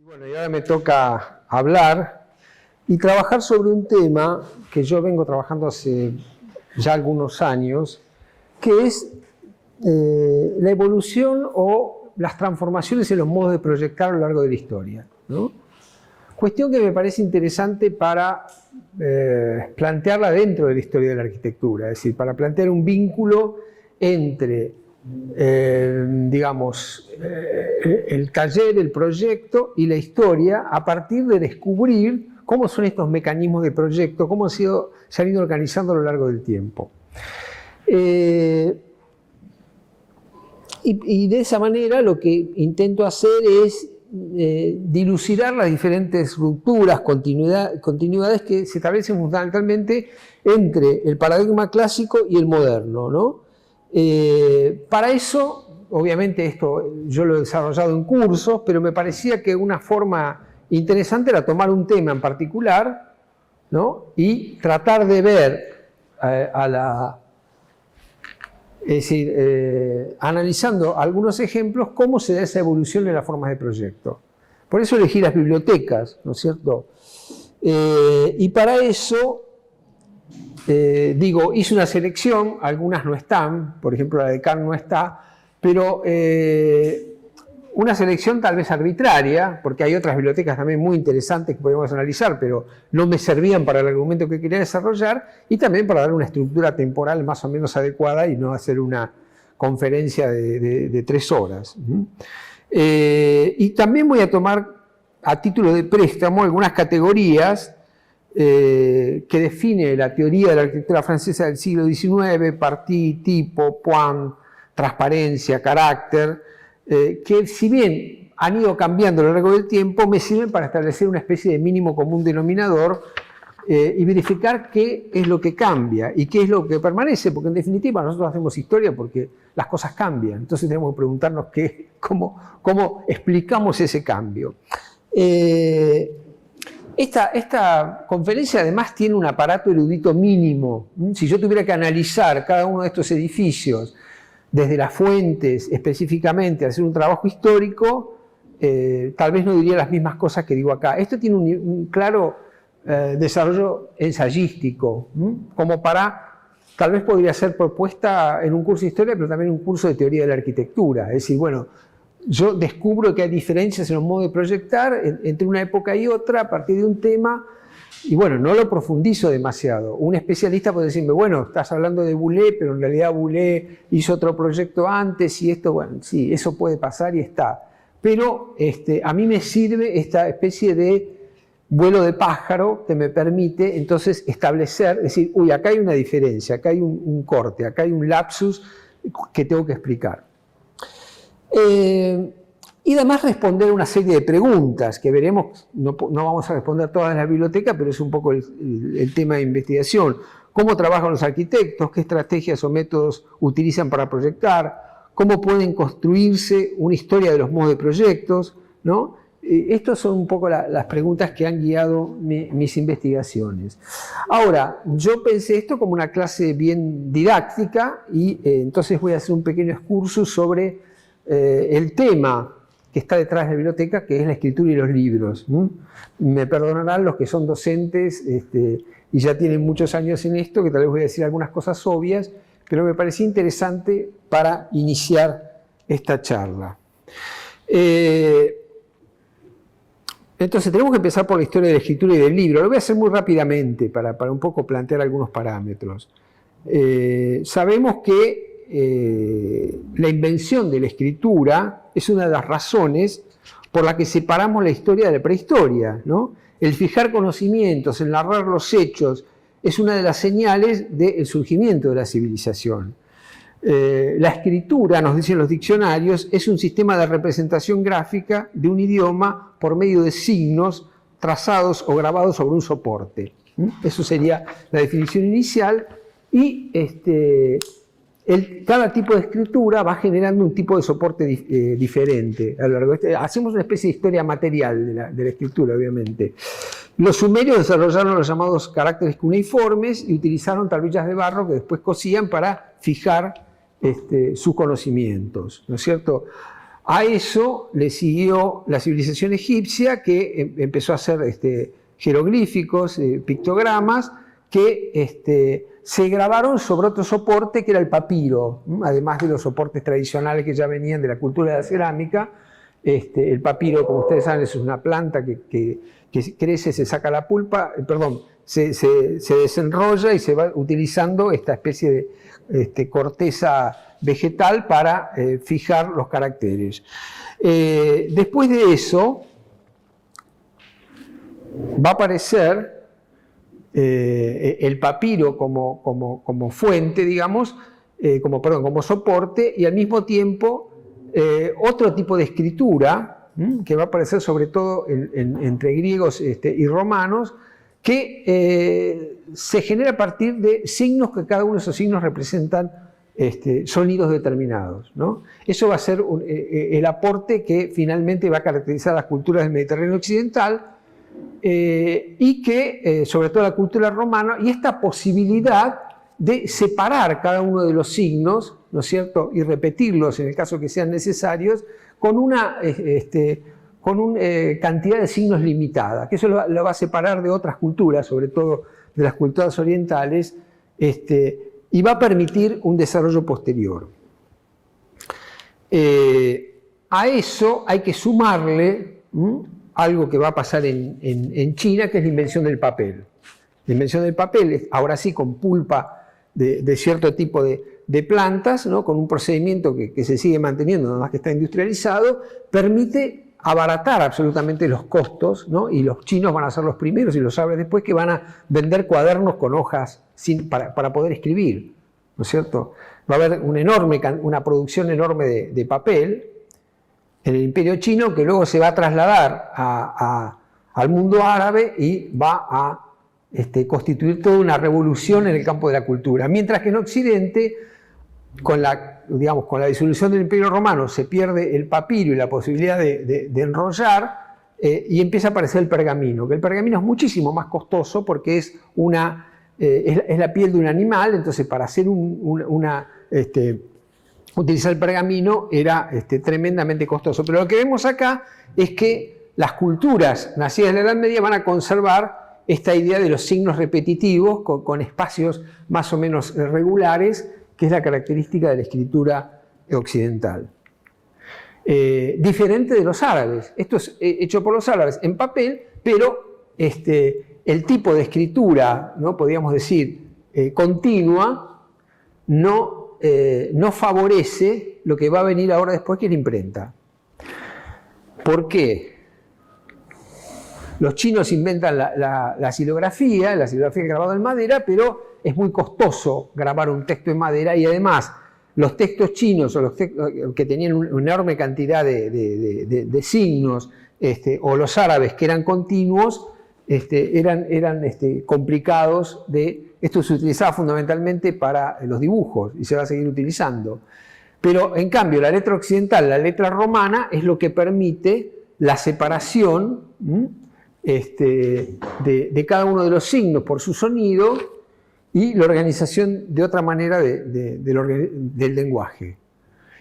Bueno, y ahora me toca hablar y trabajar sobre un tema que yo vengo trabajando hace ya algunos años, que es la evolución o las transformaciones en los modos de proyectar a lo largo de la historia, ¿no? Cuestión que me parece interesante para plantearla dentro de la historia de la arquitectura, es decir, para plantear un vínculo entre digamos, el taller, el proyecto y la historia a partir de descubrir cómo son estos mecanismos de proyecto, cómo se han ido organizando a lo largo del tiempo. Y de esa manera lo que intento hacer es dilucidar las diferentes rupturas, continuidades que se establecen fundamentalmente entre el paradigma clásico y el moderno, ¿no? Para eso, obviamente esto yo lo he desarrollado en cursos, pero me parecía que una forma interesante era tomar un tema en particular, ¿no? Y tratar de ver es decir, analizando algunos ejemplos, cómo se da esa evolución en las formas de proyecto. Por eso elegí las bibliotecas, ¿no es cierto? Y para eso hice una selección, algunas no están, por ejemplo la de Kant no está, pero una selección tal vez arbitraria, porque hay otras bibliotecas también muy interesantes que podemos analizar, pero no me servían para el argumento que quería desarrollar, y también para dar una estructura temporal más o menos adecuada y no hacer una conferencia de 3 horas. Y también voy a tomar a título de préstamo algunas categorías que define la teoría de la arquitectura francesa del siglo XIX, parti, tipo, point, transparencia, carácter, que si bien han ido cambiando a lo largo del tiempo, me sirven para establecer una especie de mínimo común denominador y verificar qué es lo que cambia y qué es lo que permanece, porque en definitiva nosotros hacemos historia porque las cosas cambian, entonces tenemos que preguntarnos cómo explicamos ese cambio. Esta conferencia además tiene un aparato erudito mínimo. Si yo tuviera que analizar cada uno de estos edificios desde las fuentes específicamente, hacer un trabajo histórico, tal vez no diría las mismas cosas que digo acá. Esto tiene un claro desarrollo ensayístico, como tal vez podría ser propuesta en un curso de historia, pero también en un curso de teoría de la arquitectura. Es decir, bueno, yo descubro que hay diferencias en los modos de proyectar entre una época y otra a partir de un tema, y bueno, no lo profundizo demasiado. Un especialista puede decirme, bueno, estás hablando de Boulez, pero en realidad Boulez hizo otro proyecto antes y esto, bueno, sí, eso puede pasar y está. Pero a mí me sirve esta especie de vuelo de pájaro que me permite entonces establecer, decir, uy, acá hay una diferencia, acá hay un corte, acá hay un lapsus que tengo que explicar. Y además responder una serie de preguntas que veremos, no vamos a responder todas en la biblioteca, pero es un poco el tema de investigación. ¿Cómo trabajan los arquitectos? ¿Qué estrategias o métodos utilizan para proyectar? ¿Cómo pueden construirse una historia de los modos de proyectos? ¿No? Estas son un poco las preguntas que han guiado mis investigaciones. Ahora, yo pensé esto como una clase bien didáctica y entonces voy a hacer un pequeño excursus sobre el tema que está detrás de la biblioteca, que es la escritura y los libros. Me perdonarán los que son docentes y ya tienen muchos años en esto, que tal vez voy a decir algunas cosas obvias, pero me parecía interesante para iniciar esta charla. Entonces tenemos que empezar por la historia de la escritura y del libro. Lo voy a hacer muy rápidamente para un poco plantear algunos parámetros. Sabemos que la invención de la escritura es una de las razones por la que separamos la historia de la prehistoria, ¿no? El fijar conocimientos, el narrar los hechos, es una de las señales del surgimiento de la civilización. La escritura, nos dicen los diccionarios, es un sistema de representación gráfica de un idioma por medio de signos trazados o grabados sobre un soporte. Eso sería la definición inicial y cada tipo de escritura va generando un tipo de soporte diferente a lo largo de hacemos una especie de historia material de la escritura, obviamente. Los sumerios desarrollaron los llamados caracteres cuneiformes y utilizaron tablillas de barro que después cosían para fijar sus conocimientos, ¿no es cierto? A eso le siguió la civilización egipcia, que empezó a hacer jeroglíficos, pictogramas, que se grabaron sobre otro soporte que era el papiro, además de los soportes tradicionales que ya venían de la cultura de la cerámica. El papiro, como ustedes saben, es una planta que crece, se saca la pulpa, se desenrolla y se va utilizando esta especie de corteza vegetal para fijar los caracteres. Después de eso va a aparecer el papiro como fuente, digamos, como soporte, y al mismo tiempo otro tipo de escritura que va a aparecer sobre todo entre griegos y romanos, que se genera a partir de signos, que cada uno de esos signos representan sonidos determinados, ¿no? Eso va a ser el aporte que finalmente va a caracterizar las culturas del Mediterráneo occidental, y que, sobre todo la cultura romana, y esta posibilidad de separar cada uno de los signos, ¿no es cierto?, y repetirlos en el caso que sean necesarios, con una cantidad de signos limitada, que eso lo va a separar de otras culturas, sobre todo de las culturas orientales, y va a permitir un desarrollo posterior. A eso hay que sumarle algo que va a pasar en China, que es la invención del papel. La invención del papel, ahora sí con pulpa de cierto tipo de plantas, ¿no?, con un procedimiento que se sigue manteniendo, nada más que está industrializado, permite abaratar absolutamente los costos, ¿no? Y los chinos van a ser los primeros, y los árabes después, que van a vender cuadernos con hojas para poder escribir, ¿no es cierto? Va a haber una producción enorme de papel en el Imperio Chino, que luego se va a trasladar al mundo árabe y va a constituir toda una revolución en el campo de la cultura. Mientras que en Occidente, con la disolución del Imperio Romano, se pierde el papiro y la posibilidad de enrollar, y empieza a aparecer el pergamino, que el pergamino es muchísimo más costoso porque es la piel de un animal. Entonces, para hacer utilizar el pergamino era tremendamente costoso. Pero lo que vemos acá es que las culturas nacidas en la Edad Media van a conservar esta idea de los signos repetitivos con espacios más o menos regulares, que es la característica de la escritura occidental. Diferente de los árabes. Esto es hecho por los árabes en papel, pero el tipo de escritura, ¿no?, podríamos decir, continua, no favorece lo que va a venir ahora después, que es la imprenta. ¿Por qué? Los chinos inventan la silografía grabada en madera, pero es muy costoso grabar un texto en madera, y además los textos chinos, o los textos que tenían una enorme cantidad de signos, o los árabes, que eran continuos, eran complicados esto se utilizaba fundamentalmente para los dibujos y se va a seguir utilizando. Pero en cambio la letra occidental, la letra romana, es lo que permite la separación de cada uno de los signos por su sonido, y la organización de otra manera del lenguaje.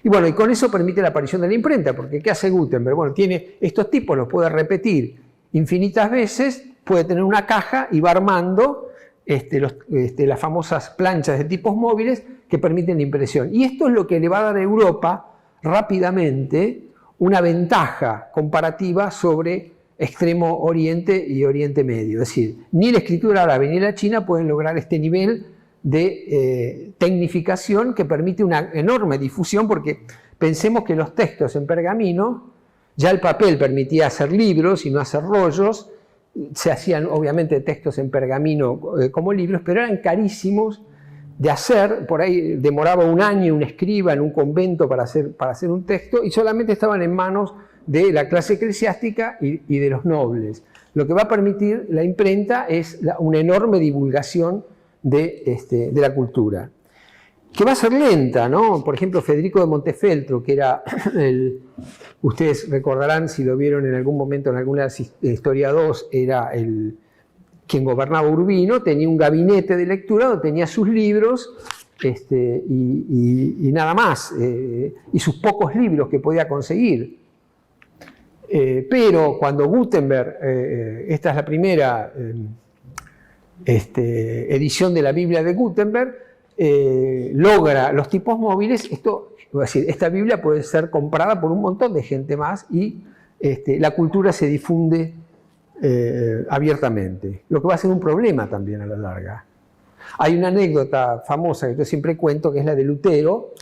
Y bueno, y con eso permite la aparición de la imprenta, porque ¿qué hace Gutenberg? Bueno, tiene estos tipos, los puede repetir infinitas veces, puede tener una caja y va armando las famosas planchas de tipos móviles que permiten la impresión. Y esto es lo que le va a dar a Europa rápidamente una ventaja comparativa sobre Extremo Oriente y Oriente Medio. Es decir, ni la escritura árabe ni la china pueden lograr este nivel de tecnificación que permite una enorme difusión, porque pensemos que los textos en pergamino, ya el papel permitía hacer libros y no hacer rollos, se hacían obviamente textos en pergamino como libros, pero eran carísimos de hacer. Por ahí demoraba un año un escriba en un convento para hacer un texto, y solamente estaban en manos de la clase eclesiástica y de los nobles. Lo que va a permitir la imprenta es una enorme divulgación de la cultura, que va a ser lenta, ¿no? Por ejemplo, Federico de Montefeltro, que era ustedes recordarán, si lo vieron en algún momento en alguna Historia 2, era quien gobernaba Urbino, tenía un gabinete de lectura donde tenía sus libros, y nada más, y sus pocos libros que podía conseguir. Pero cuando Gutenberg, esta es la primera edición de la Biblia de Gutenberg, logra los tipos móviles, esta Biblia puede ser comprada por un montón de gente más y la cultura se difunde abiertamente, lo que va a ser un problema también a la larga. Hay una anécdota famosa que yo siempre cuento, que es la de Lutero.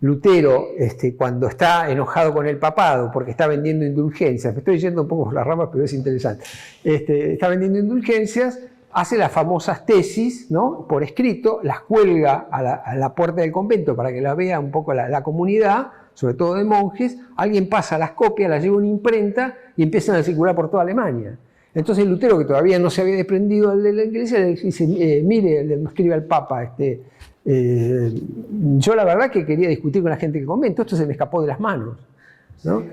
Lutero, cuando está enojado con el papado porque está vendiendo indulgencias, me estoy yendo un poco por las ramas, pero es interesante, está vendiendo indulgencias, hace las famosas tesis, ¿no?, por escrito, las cuelga a la puerta del convento para que la vea un poco la comunidad, sobre todo de monjes. Alguien pasa las copias, las lleva a una imprenta y empiezan a circular por toda Alemania. Entonces Lutero, que todavía no se había desprendido de la iglesia, le dice, mire, le escribe al Papa, yo la verdad que quería discutir con la gente del convento, esto se me escapó de las manos, ¿no?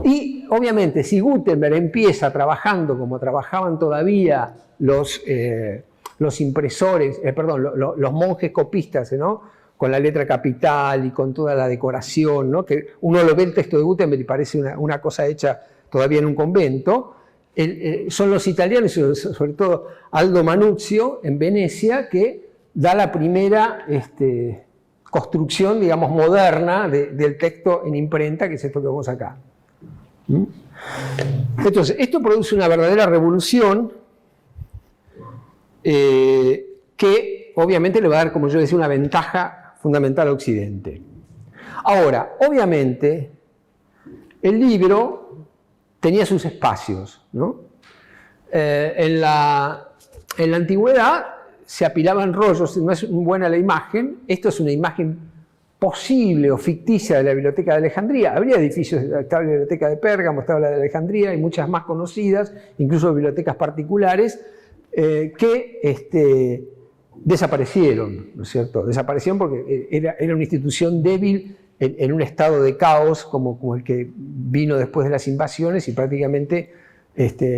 Y obviamente si Gutenberg empieza trabajando como trabajaban todavía los impresores, los monjes copistas, ¿no?, con la letra capital y con toda la decoración, ¿no?, que uno lo ve el texto de Gutenberg y parece una cosa hecha todavía en un convento. Son los italianos, sobre todo Aldo Manuzio, en Venecia, que da la primera construcción, digamos, moderna del texto en imprenta, que es esto que vemos acá. Entonces, esto produce una verdadera revolución que obviamente le va a dar, como yo decía, una ventaja fundamental a Occidente. Ahora, obviamente, el libro tenía sus espacios, ¿no? En la antigüedad se apilaban rollos, no es buena la imagen, esto es una imagen posible o ficticia de la Biblioteca de Alejandría. Habría edificios, estaba la Biblioteca de Pérgamo, estaba la de Alejandría y muchas más conocidas, incluso bibliotecas particulares, que desaparecieron, ¿no es cierto? Desaparecieron porque era una institución débil en un estado de caos como el que vino después de las invasiones, y prácticamente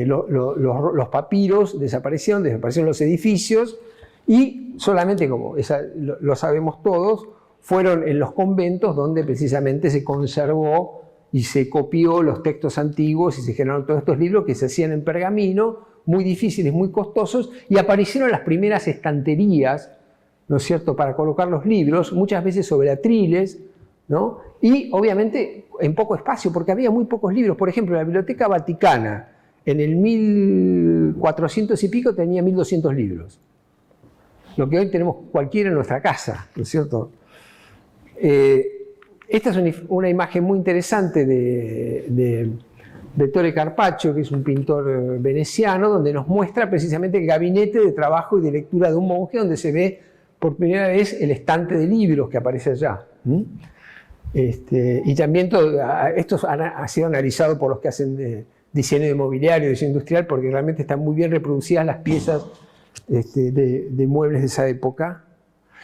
los papiros desaparecieron los edificios, y solamente, como lo sabemos todos, fueron en los conventos donde precisamente se conservó y se copió los textos antiguos y se generaron todos estos libros que se hacían en pergamino, muy difíciles, muy costosos, y aparecieron las primeras estanterías, ¿no es cierto?, para colocar los libros, muchas veces sobre atriles, ¿no?, y obviamente en poco espacio, porque había muy pocos libros. Por ejemplo, la Biblioteca Vaticana en el 1400 y pico tenía 1200 libros, lo que hoy tenemos cualquiera en nuestra casa, ¿no es cierto? Esta es una imagen muy interesante de Ettore Carpaccio, que es un pintor veneciano, donde nos muestra precisamente el gabinete de trabajo y de lectura de un monje, donde se ve por primera vez el estante de libros que aparece allá. Y también esto ha sido analizado por los que hacen diseño de mobiliario, diseño industrial, porque realmente están muy bien reproducidas las piezas de muebles de esa época,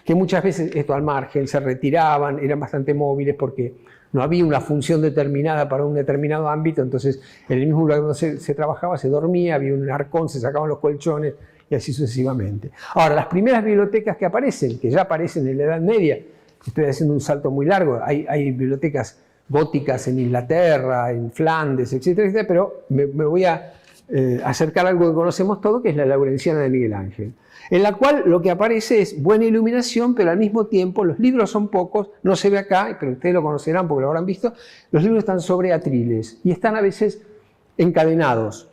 que muchas veces, esto al margen, se retiraban, eran bastante móviles porque no había una función determinada para un determinado ámbito. Entonces en el mismo lugar donde se trabajaba se dormía, había un arcón, se sacaban los colchones y así sucesivamente. Ahora, las primeras bibliotecas que aparecen, que ya aparecen en la Edad Media, estoy haciendo un salto muy largo, hay bibliotecas góticas en Inglaterra, en Flandes, etcétera, etcétera, pero me voy a acercar a algo que conocemos todo, que es la Laurenciana de Miguel Ángel, en la cual lo que aparece es buena iluminación, pero al mismo tiempo los libros son pocos, no se ve acá, pero ustedes lo conocerán porque lo habrán visto, los libros están sobre atriles y están a veces encadenados.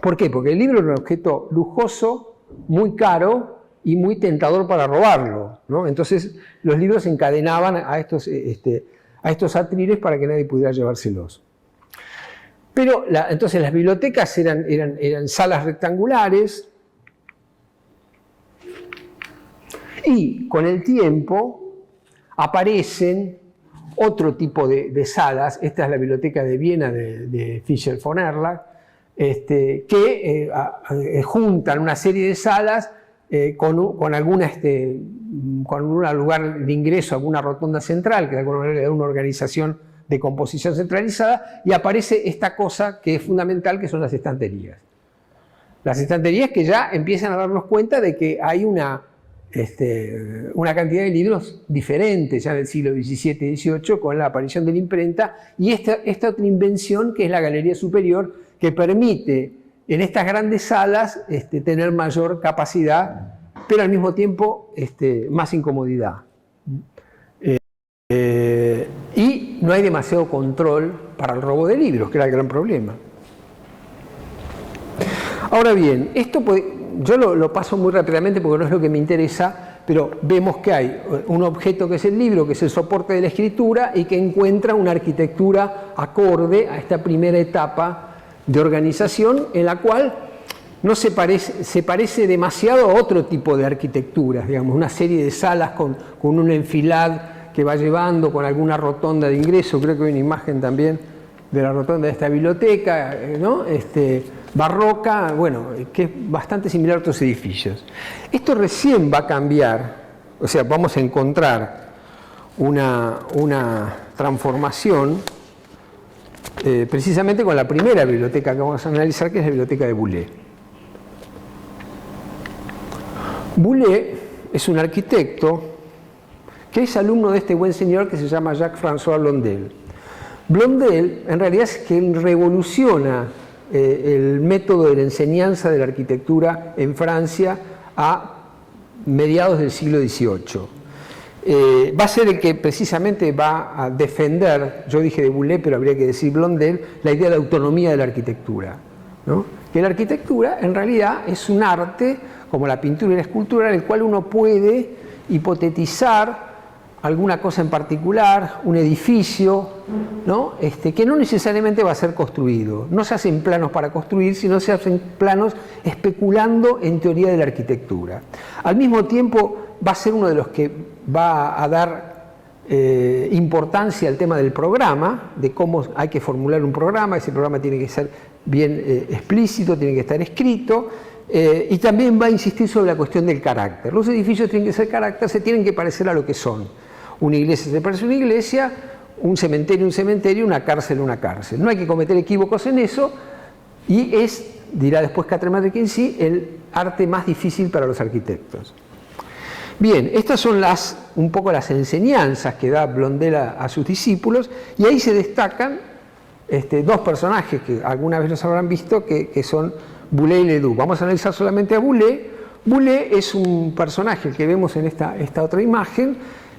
¿Por qué? Porque el libro es un objeto lujoso, muy caro y muy tentador para robarlo, ¿no? Entonces los libros se encadenaban a estos atriles para que nadie pudiera llevárselos. Pero entonces las bibliotecas eran salas rectangulares, y con el tiempo aparecen otro tipo de salas. Esta es la Biblioteca de Viena de Fischer von Erlach, que juntan una serie de salas con un lugar de ingreso, alguna rotonda central, que de alguna manera le da una organización de composición centralizada, y aparece esta cosa que es fundamental, que son las estanterías. las estanterías que ya empiezan a darnos cuenta de que hay una cantidad de libros diferentes ya del siglo XVII y XVIII con la aparición de la imprenta y esta otra invención que es la galería superior que permite en estas grandes salas tener mayor capacidad pero al mismo tiempo más incomodidad. Y no hay demasiado control para el robo de libros, que era el gran problema. Ahora bien, esto yo lo paso muy rápidamente porque no es lo que me interesa, pero vemos que hay un objeto que es el libro, que es el soporte de la escritura y que encuentra una arquitectura acorde a esta primera etapa de organización en la cual no se parece demasiado a otro tipo de arquitecturas, digamos, una serie de salas con un enfilad que va llevando con alguna rotonda de ingreso, creo que hay una imagen también de la rotonda de esta biblioteca, ¿no? Barroca, bueno, que es bastante similar a otros edificios. Esto recién va a cambiar, o sea, vamos a encontrar una transformación precisamente con la primera biblioteca que vamos a analizar, que es la biblioteca de Boulez. Boulez es un arquitecto que es alumno de este buen señor que se llama Jacques-François Blondel. Blondel, en realidad, es quien revoluciona el método de la enseñanza de la arquitectura en Francia a mediados del siglo XVIII. Va a ser el que precisamente va a defender, yo dije de Boulez, pero habría que decir Blondel, la idea de autonomía de la arquitectura, ¿no? Que la arquitectura en realidad es un arte, como la pintura y la escultura, en el cual uno puede hipotetizar alguna cosa en particular, un edificio, ¿no? Que no necesariamente va a ser construido. No se hacen planos para construir, sino se hacen planos especulando en teoría de la arquitectura. Al mismo tiempo va a ser uno de los que va a dar importancia al tema del programa, de cómo hay que formular un programa. Ese programa tiene que ser bien explícito, tiene que estar escrito, y también va a insistir sobre la cuestión del carácter. Los edificios tienen que ser carácter, se tienen que parecer a lo que son. Una iglesia se parece a una iglesia, un cementerio, una cárcel, una cárcel. No hay que cometer equívocos en eso y es, dirá después Catherine Mackenzie, el arte más difícil para los arquitectos. Bien, estas son un poco las enseñanzas que da Blondel a sus discípulos y ahí se destacan dos personajes que alguna vez los habrán visto que son Boulez y Ledoux. Vamos a analizar solamente a Boulez. Boulez es un personaje que vemos en esta otra imagen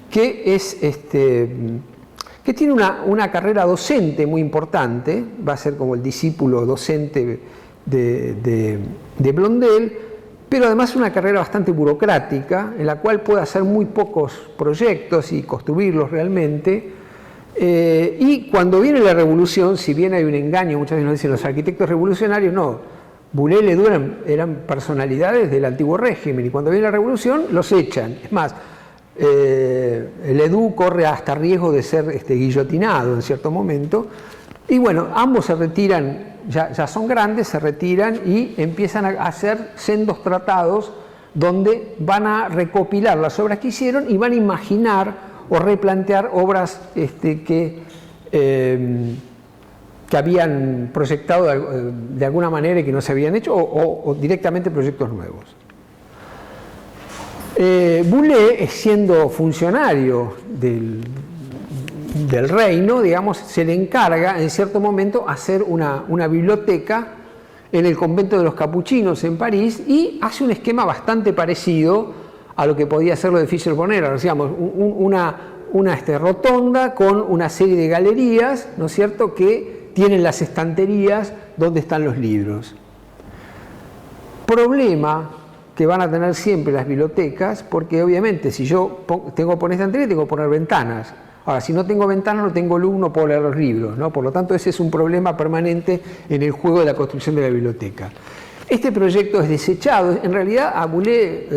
que tiene una carrera docente muy importante, va a ser como el discípulo docente de Blondel, pero además una carrera bastante burocrática, en la cual puede hacer muy pocos proyectos y construirlos realmente. Y cuando viene la revolución, si bien hay un engaño, muchas veces nos dicen los arquitectos revolucionarios, no, Boulez y Ledoux eran personalidades del antiguo régimen, y cuando viene la revolución los echan. Es más, Ledoux corre hasta riesgo de ser guillotinado en cierto momento, y bueno, ambos se retiran, ya son grandes, se retiran y empiezan a hacer sendos tratados donde van a recopilar las obras que hicieron y van a imaginar o replantear obras que habían proyectado de alguna manera y que no se habían hecho, o directamente proyectos nuevos. Boulez, siendo funcionario del reino, digamos, se le encarga en cierto momento hacer una biblioteca en el convento de los capuchinos en París y hace un esquema bastante parecido a lo que podía hacer lo de Fischer-Bonner, decíamos, una rotonda con una serie de galerías, ¿no es cierto?, que tienen las estanterías donde están los libros. Problema que van a tener siempre las bibliotecas, porque obviamente si yo tengo que poner estantería, tengo que poner ventanas. Ahora, si no tengo ventanas, no tengo luz, no puedo leer los libros, ¿no? Por lo tanto, ese es un problema permanente en el juego de la construcción de la biblioteca. Este proyecto es desechado. En realidad, a Boulez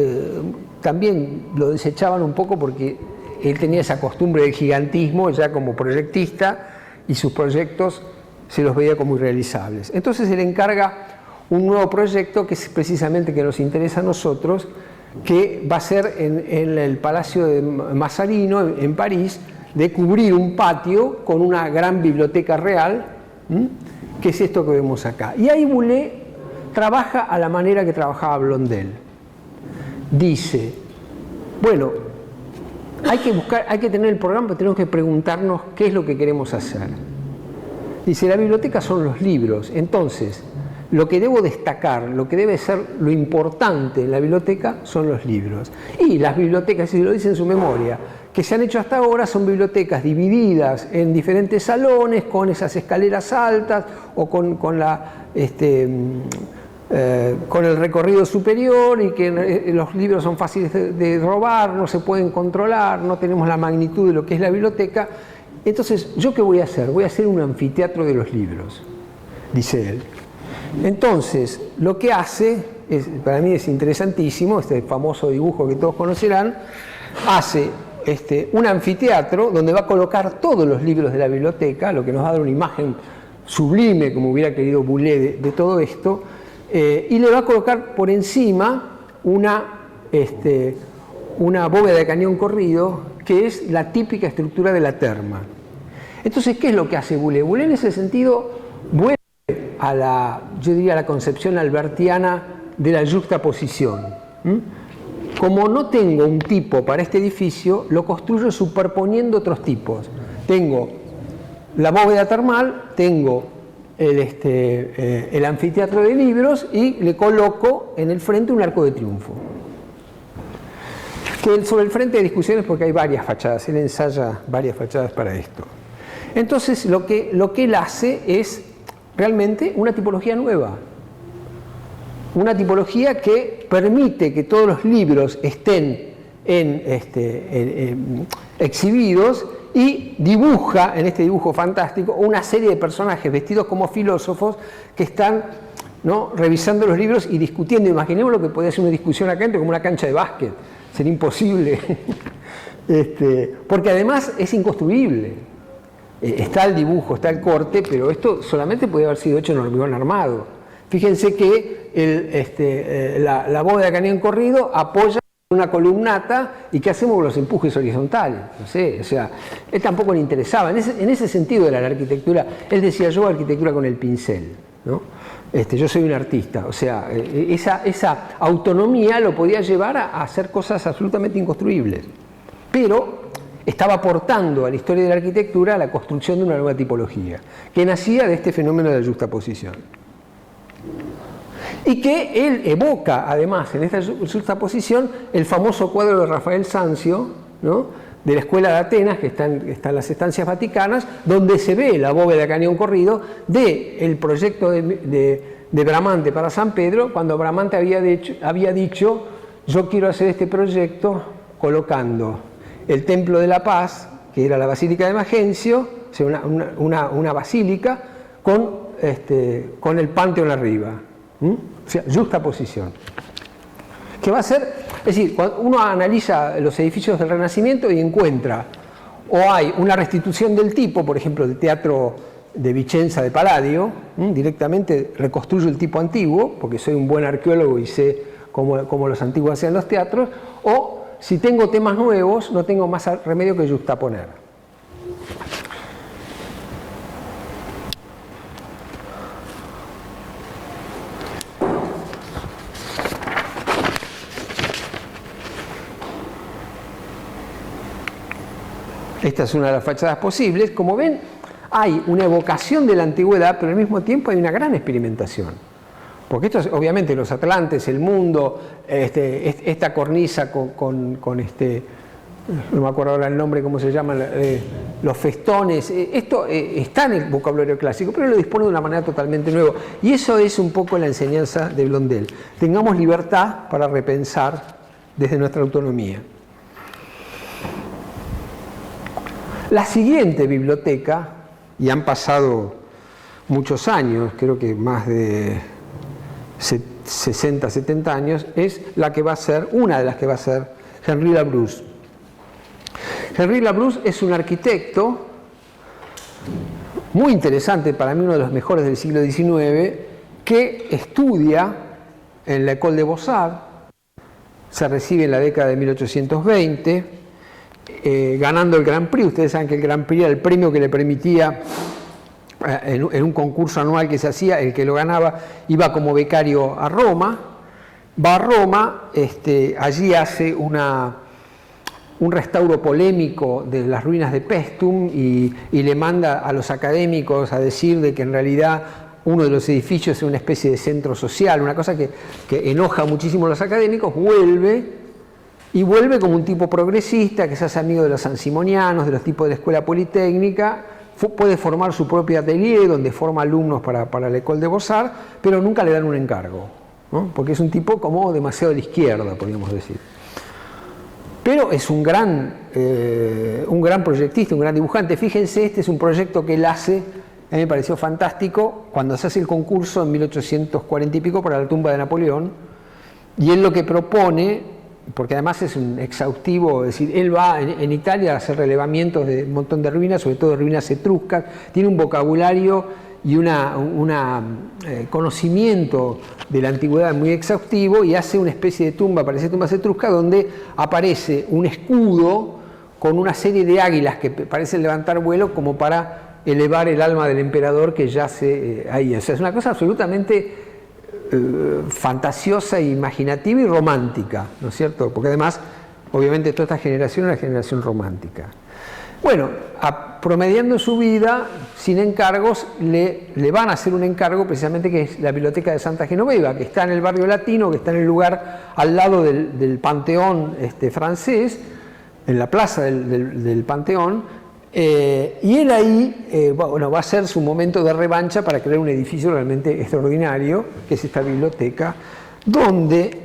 también lo desechaban un poco porque él tenía esa costumbre del gigantismo ya como proyectista y sus proyectos se los veía como irrealizables. Entonces se le encarga un nuevo proyecto que es precisamente que nos interesa a nosotros, que va a ser en el Palacio de Mazarino, en París, de cubrir un patio con una gran biblioteca real, que es esto que vemos acá. Y ahí Boulez trabaja a la manera que trabajaba Blondel. Dice, bueno, hay que tener el programa, pero tenemos que preguntarnos qué es lo que queremos hacer. Dice, la biblioteca son los libros, entonces, lo que debo destacar, lo que debe ser lo importante en la biblioteca son los libros. Y las bibliotecas, si lo dice en su memoria, que se han hecho hasta ahora son bibliotecas divididas en diferentes salones, con esas escaleras altas o con el recorrido superior, y que los libros son fáciles de robar, no se pueden controlar, no tenemos la magnitud de lo que es la biblioteca. Entonces, ¿yo qué voy a hacer? Voy a hacer un anfiteatro de los libros, dice él. Entonces, lo que hace, para mí es interesantísimo, este famoso dibujo que todos conocerán, hace un anfiteatro donde va a colocar todos los libros de la biblioteca, lo que nos va a dar una imagen sublime, como hubiera querido Boulet, de todo esto, y le va a colocar por encima una bóveda de cañón corrido, que es la típica estructura de la terma. Entonces, ¿qué es lo que hace Boulet? Boulet en ese sentido vuelve a la concepción albertiana de la yuxtaposición. Como no tengo un tipo para este edificio, lo construyo superponiendo otros tipos. Tengo la bóveda termal, tengo el anfiteatro de libros y le coloco en el frente un arco de triunfo. Que sobre el frente hay discusiones porque hay varias fachadas, él ensaya varias fachadas para esto. Entonces lo que él hace es realmente una tipología nueva, una tipología que permite que todos los libros estén exhibidos, y dibuja en este dibujo fantástico una serie de personajes vestidos como filósofos que están, ¿no?, revisando los libros y discutiendo. Imaginemos lo que podría ser una discusión acá dentro, como una cancha de básquet. Sería imposible, porque además es inconstruible. Está el dibujo, está el corte, pero esto solamente podría haber sido hecho en hormigón armado. Fíjense que la bóveda de cañón corrido apoya una columnata, y ¿qué hacemos con los empujes horizontales? No sé, o sea, él tampoco le interesaba. En ese sentido era la arquitectura. Él decía, yo arquitectura con el pincel, ¿no? Yo soy un artista, o sea, esa autonomía lo podía llevar a hacer cosas absolutamente inconstruibles, pero estaba aportando a la historia de la arquitectura la construcción de una nueva tipología, que nacía de este fenómeno de la yuxtaposición. Y que él evoca, además, en esta juxtaposición, el famoso cuadro de Rafael Sanzio, ¿no?, de la Escuela de Atenas, que está en las estancias vaticanas, donde se ve la bóveda de cañón corrido del proyecto de Bramante para San Pedro, cuando Bramante había dicho, yo quiero hacer este proyecto colocando el Templo de la Paz, que era la Basílica de Magencio, o sea, una basílica, con el Panteón arriba. O sea, juxtaposición. Que va a ser, es decir, cuando uno analiza los edificios del Renacimiento y encuentra, o hay una restitución del tipo, por ejemplo, el teatro de Vicenza de Palladio, directamente reconstruyo el tipo antiguo, porque soy un buen arqueólogo y sé cómo los antiguos hacían los teatros, o si tengo temas nuevos, no tengo más remedio que juxtaponer. Esta es una de las fachadas posibles. Como ven, hay una evocación de la antigüedad, pero al mismo tiempo hay una gran experimentación. Porque esto es, obviamente, los atlantes, el mundo, esta cornisa con no me acuerdo ahora el nombre, cómo se llama, los festones, esto está en el vocabulario clásico, pero lo dispone de una manera totalmente nueva. Y eso es un poco la enseñanza de Blondel. Tengamos libertad para repensar desde nuestra autonomía. La siguiente biblioteca, y han pasado muchos años, creo que más de 60, 70 años, es la que va a ser, una de las que va a ser Henri Labrousse. Henri Labrousse es un arquitecto muy interesante, para mí uno de los mejores del siglo XIX, que estudia en la École des Beaux-Arts, se recibe en la década de 1820, ganando el Grand Prix. Ustedes saben que el Grand Prix era el premio que le permitía en un concurso anual que se hacía, el que lo ganaba iba como becario a Roma, va a Roma, allí hace un restauro polémico de las ruinas de Paestum y le manda a los académicos a decir de que en realidad uno de los edificios es una especie de centro social, una cosa que enoja muchísimo a los académicos. Vuelve como un tipo progresista que se hace amigo de los sansimonianos, de los tipos de la escuela politécnica, puede formar su propio atelier donde forma alumnos para la École des Beaux-Arts, pero nunca le dan un encargo, ¿no? Porque es un tipo como demasiado de la izquierda, podríamos decir. Pero es un gran proyectista, un gran dibujante. Fíjense, este es un proyecto que él hace, a mí me pareció fantástico, cuando se hace el concurso en 1840 y pico para la tumba de Napoleón, y él lo que propone, porque además es un exhaustivo, es decir, él va en Italia a hacer relevamientos de un montón de ruinas, sobre todo de ruinas etruscas, tiene un vocabulario y un conocimiento de la antigüedad muy exhaustivo, y hace una especie de tumba, parece tumbas etruscas, donde aparece un escudo con una serie de águilas que parecen levantar vuelo como para elevar el alma del emperador que yace ahí. O sea, es una cosa absolutamente fantasiosa, imaginativa y romántica, ¿no es cierto? Porque además, obviamente, toda esta generación es una generación romántica. Bueno, promediando su vida, sin encargos, le van a hacer un encargo, precisamente, que es la Biblioteca de Santa Genoveva, que está en el barrio latino, que está en el lugar al lado del Panteón francés, en la plaza del Panteón. Y él ahí va a ser su momento de revancha para crear un edificio realmente extraordinario, que es esta biblioteca, donde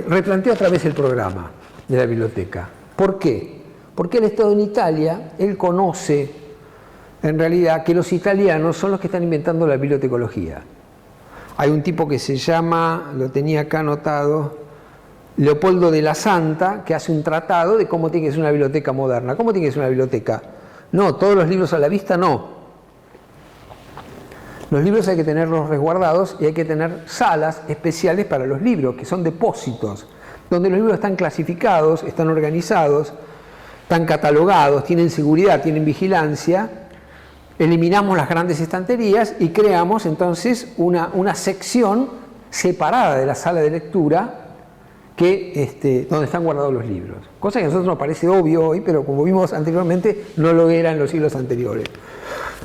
replantea otra vez el programa de la biblioteca. ¿Por qué? Porque él estado en Italia, él conoce en realidad que los italianos son los que están inventando la bibliotecología. Hay un tipo que se llama, lo tenía acá anotado, Leopoldo de la Santa, que hace un tratado de cómo tiene que ser una biblioteca moderna. ¿Cómo tiene que ser una biblioteca? No, todos los libros a la vista, no. Los libros hay que tenerlos resguardados y hay que tener salas especiales para los libros, que son depósitos, donde los libros están clasificados, están organizados, están catalogados, tienen seguridad, tienen vigilancia. Eliminamos las grandes estanterías y creamos entonces una sección separada de la sala de lectura, donde están guardados los libros. Cosa que a nosotros nos parece obvio hoy, pero como vimos anteriormente, no lo era en los siglos anteriores.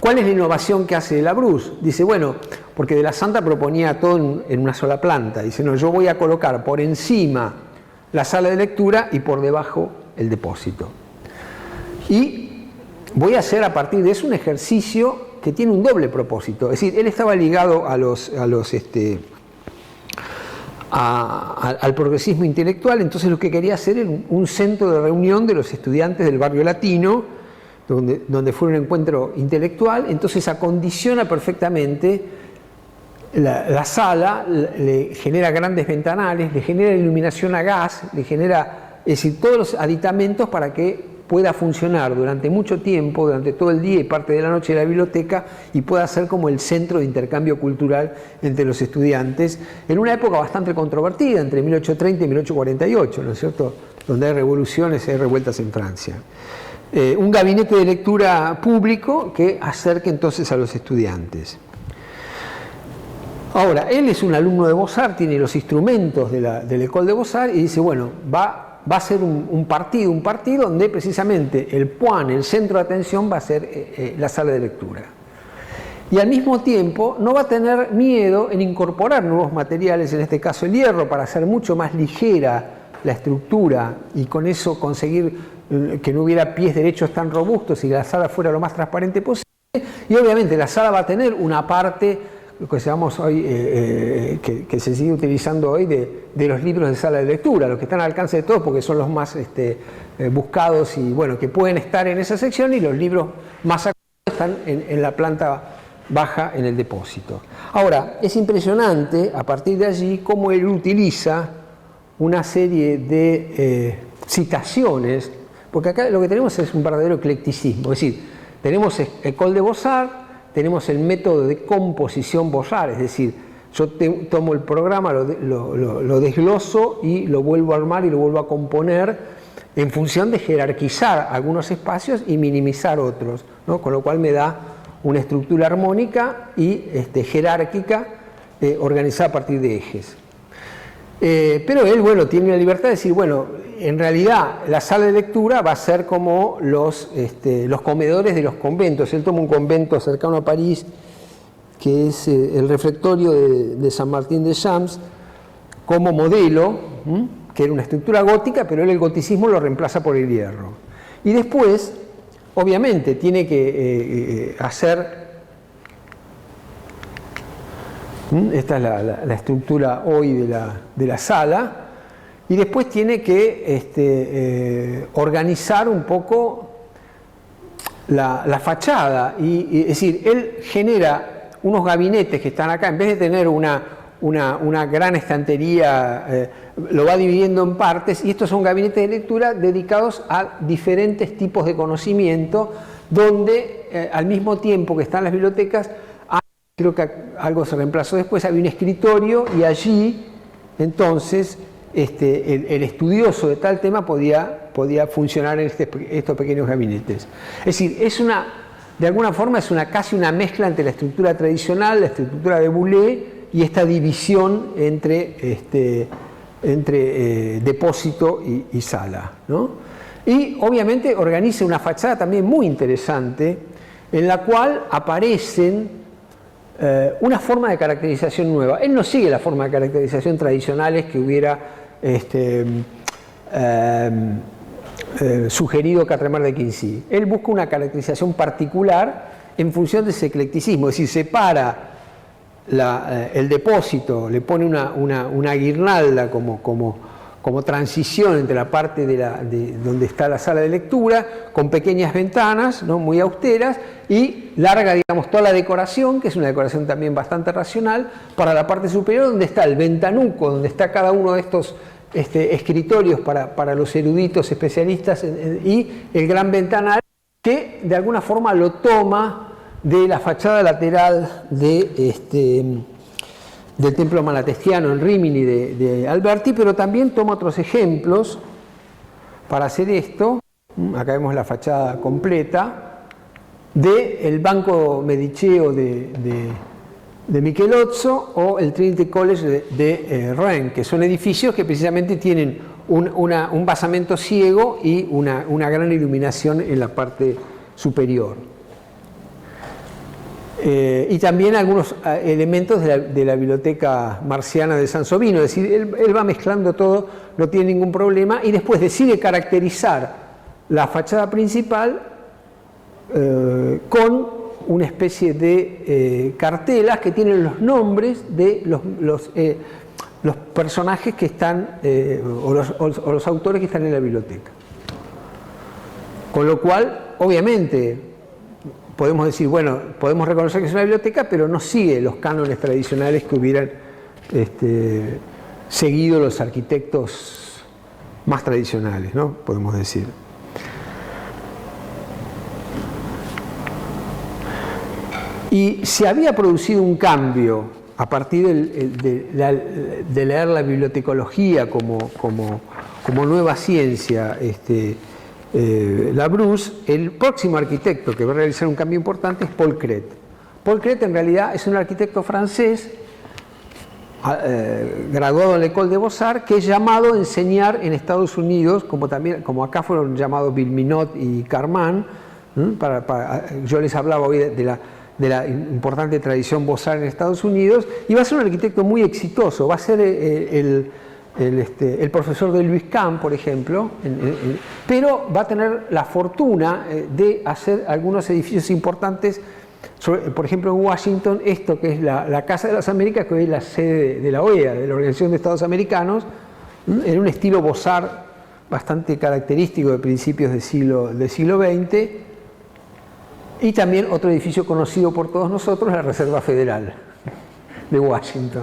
¿Cuál es la innovación que hace Labrousse? Dice, bueno, porque de la Santa proponía todo en una sola planta. Dice, no, yo voy a colocar por encima la sala de lectura y por debajo el depósito. Y voy a hacer a partir de eso un ejercicio que tiene un doble propósito. Es decir, él estaba ligado al progresismo intelectual, entonces lo que quería hacer era un centro de reunión de los estudiantes del barrio latino, donde fue un encuentro intelectual. Entonces acondiciona perfectamente la sala, le genera grandes ventanales, le genera iluminación a gas, le genera, es decir, todos los aditamentos para que pueda funcionar durante mucho tiempo, durante todo el día y parte de la noche de la biblioteca, y pueda ser como el centro de intercambio cultural entre los estudiantes, en una época bastante controvertida, entre 1830 y 1848, ¿no es cierto?, donde hay revoluciones y hay revueltas en Francia. Un gabinete de lectura público que acerque entonces a los estudiantes. Ahora, él es un alumno de Beaux-Arts, tiene los instrumentos de la École des Beaux-Arts y dice, bueno, va a ser un partido donde precisamente el centro de atención va a ser la sala de lectura. Y al mismo tiempo no va a tener miedo en incorporar nuevos materiales, en este caso el hierro, para hacer mucho más ligera la estructura y con eso conseguir que no hubiera pies derechos tan robustos y la sala fuera lo más transparente posible. Y obviamente la sala va a tener una parte, lo que llamamos hoy, que se sigue utilizando hoy, de los libros de sala de lectura, los que están al alcance de todos porque son los más buscados y bueno, que pueden estar en esa sección, y los libros más actuales están en la planta baja en el depósito. Ahora, es impresionante a partir de allí cómo él utiliza una serie de citaciones, porque acá lo que tenemos es un verdadero eclecticismo, es decir, tenemos École des Beaux-Arts, tenemos el método de composición Beaux-Arts, es decir, yo tomo el programa, lo desgloso y lo vuelvo a armar y lo vuelvo a componer en función de jerarquizar algunos espacios y minimizar otros, ¿no? Con lo cual me da una estructura armónica y jerárquica organizada a partir de ejes. Pero él, bueno, tiene la libertad de decir, bueno, en realidad la sala de lectura va a ser como los comedores de los conventos. Él toma un convento cercano a París, que es el refectorio de San Martín de Champs, como modelo, que era una estructura gótica, pero él el goticismo lo reemplaza por el hierro. Y después, obviamente, tiene que hacer... Esta es la estructura hoy de la sala, y después tiene que organizar un poco la fachada, es decir, él genera unos gabinetes que están acá, en vez de tener una gran estantería, lo va dividiendo en partes, y estos son gabinetes de lectura dedicados a diferentes tipos de conocimiento, donde al mismo tiempo que están las bibliotecas, creo que algo se reemplazó después, había un escritorio, y allí entonces el estudioso de tal tema podía funcionar en estos pequeños gabinetes. Es decir, de alguna forma es casi una mezcla entre la estructura tradicional, la estructura de Boulez, y esta división entre depósito y sala, ¿no? Y obviamente organiza una fachada también muy interesante, en la cual aparecen una forma de caracterización nueva. Él no sigue la forma de caracterización tradicionales que hubiera sugerido Quatremar de Quincy. Él busca una caracterización particular en función de ese eclecticismo, es decir, separa el depósito, le pone una guirnalda como transición entre la parte de donde está la sala de lectura, con pequeñas ventanas, ¿no?, muy austeras, y larga, digamos, toda la decoración, que es una decoración también bastante racional, para la parte superior, donde está el ventanuco, donde está cada uno de estos escritorios para los eruditos especialistas, y el gran ventanal, que de alguna forma lo toma de la fachada lateral del templo malatestiano en Rimini de Alberti, pero también toma otros ejemplos para hacer esto. Acá vemos la fachada completa del Banco Mediceo de Michelozzo o el Trinity College de Rennes, que son edificios que precisamente tienen un basamento ciego y una gran iluminación en la parte superior. Y también algunos elementos de la biblioteca marciana de Sansovino, es decir, él va mezclando todo, no tiene ningún problema, y después decide caracterizar la fachada principal con una especie de cartelas que tienen los nombres de los personajes que están, o los autores que están en la biblioteca. Con lo cual, obviamente, podemos decir, bueno, podemos reconocer que es una biblioteca, pero no sigue los cánones tradicionales que hubieran seguido los arquitectos más tradicionales, ¿no?, podemos decir. Y se había producido un cambio a partir de leer la bibliotecología como nueva ciencia, Labrousse. El próximo arquitecto que va a realizar un cambio importante es Paul Cret. Paul Cret en realidad es un arquitecto francés graduado en la École des Beaux-Arts, que es llamado a enseñar en Estados Unidos, como acá fueron llamados Vilminot y Carman. Yo les hablaba hoy de la importante tradición Beaux-Arts en Estados Unidos, y va a ser un arquitecto muy exitoso. Va a ser el profesor de Louis Kahn, por ejemplo, pero va a tener la fortuna de hacer algunos edificios importantes, por ejemplo en Washington, esto que es la Casa de las Américas, que hoy es la sede de la OEA, de la Organización de Estados Americanos, en un estilo Beaux-Arts bastante característico de principios del siglo XX, y también otro edificio conocido por todos nosotros, la Reserva Federal de Washington.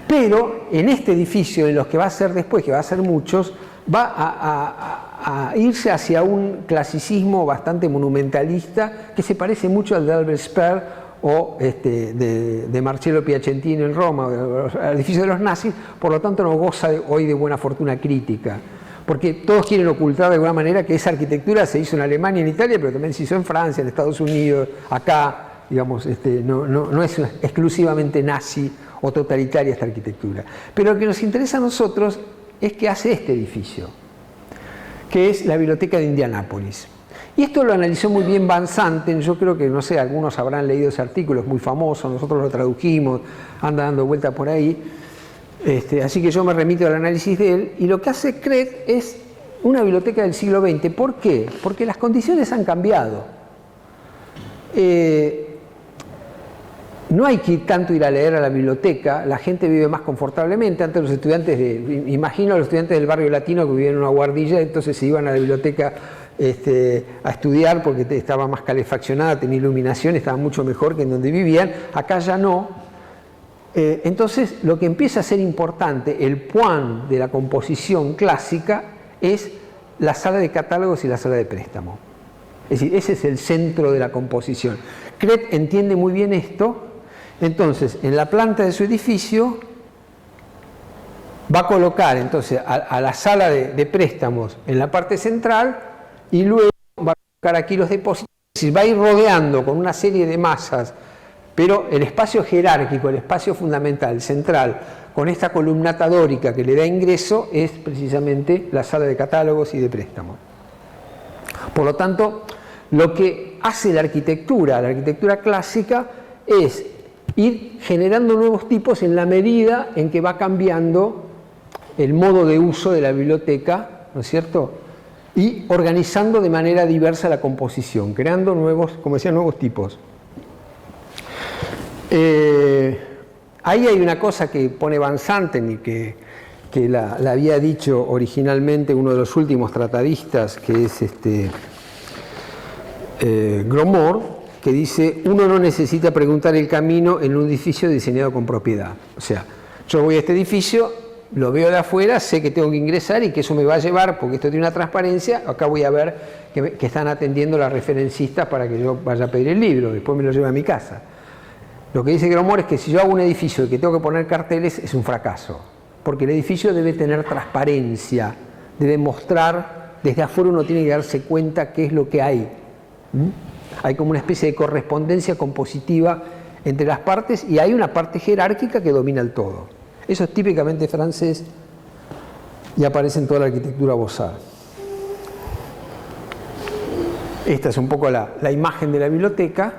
Pero en este edificio, en los que va a ser después, que va a ser muchos, va a irse hacia un clasicismo bastante monumentalista, que se parece mucho al de Albert Speer o de Marcello Piacentini en Roma, el edificio de los nazis. Por lo tanto no goza hoy de buena fortuna crítica, porque todos quieren ocultar de alguna manera que esa arquitectura se hizo en Alemania, en Italia, pero también se hizo en Francia, en Estados Unidos, acá, digamos, no es exclusivamente nazi o totalitaria esta arquitectura. Pero lo que nos interesa a nosotros es qué hace este edificio, que es la Biblioteca de Indianápolis. Y esto lo analizó muy bien Van Santen. Yo creo que, no sé, algunos habrán leído ese artículo, es muy famoso, nosotros lo tradujimos, anda dando vuelta por ahí. Así que yo me remito al análisis de él, y lo que hace Cret es una biblioteca del siglo XX. ¿Por qué? Porque las condiciones han cambiado. No hay que tanto ir a leer a la biblioteca, la gente vive más confortablemente. Antes los estudiantes, imagino a los estudiantes del barrio latino que vivían en una guardilla, entonces se iban a la biblioteca a estudiar porque estaba más calefaccionada, tenía iluminación, estaba mucho mejor que en donde vivían. Acá ya no. Entonces, lo que empieza a ser importante, el point de la composición clásica, es la sala de catálogos y la sala de préstamo. Es decir, ese es el centro de la composición. Cret entiende muy bien esto. Entonces, en la planta de su edificio va a colocar entonces a la sala de préstamos en la parte central, y luego va a colocar aquí los depósitos. Es decir, va a ir rodeando con una serie de masas, pero el espacio jerárquico, el espacio fundamental, central, con esta columnata dórica que le da ingreso, es precisamente la sala de catálogos y de préstamos. Por lo tanto, lo que hace la arquitectura clásica, es ir generando nuevos tipos en la medida en que va cambiando el modo de uso de la biblioteca, ¿no es cierto? Y organizando de manera diversa la composición, creando nuevos, como decía, nuevos tipos. Ahí hay una cosa que pone Van Santen y que la había dicho originalmente uno de los últimos tratadistas, que es Gromor, que dice: uno no necesita preguntar el camino en un edificio diseñado con propiedad. O sea, yo voy a este edificio, lo veo de afuera, sé que tengo que ingresar y que eso me va a llevar, porque esto tiene una transparencia. Acá voy a ver que están atendiendo las referencistas para que yo vaya a pedir el libro, después me lo llevo a mi casa. Lo que dice Gromor es que si yo hago un edificio y que tengo que poner carteles, es un fracaso, porque el edificio debe tener transparencia, debe mostrar, desde afuera uno tiene que darse cuenta qué es lo que hay. Hay como una especie de correspondencia compositiva entre las partes, y hay una parte jerárquica que domina el todo. Eso es típicamente francés y aparece en toda la arquitectura Beaux-Arts. Esta es un poco la imagen de la biblioteca,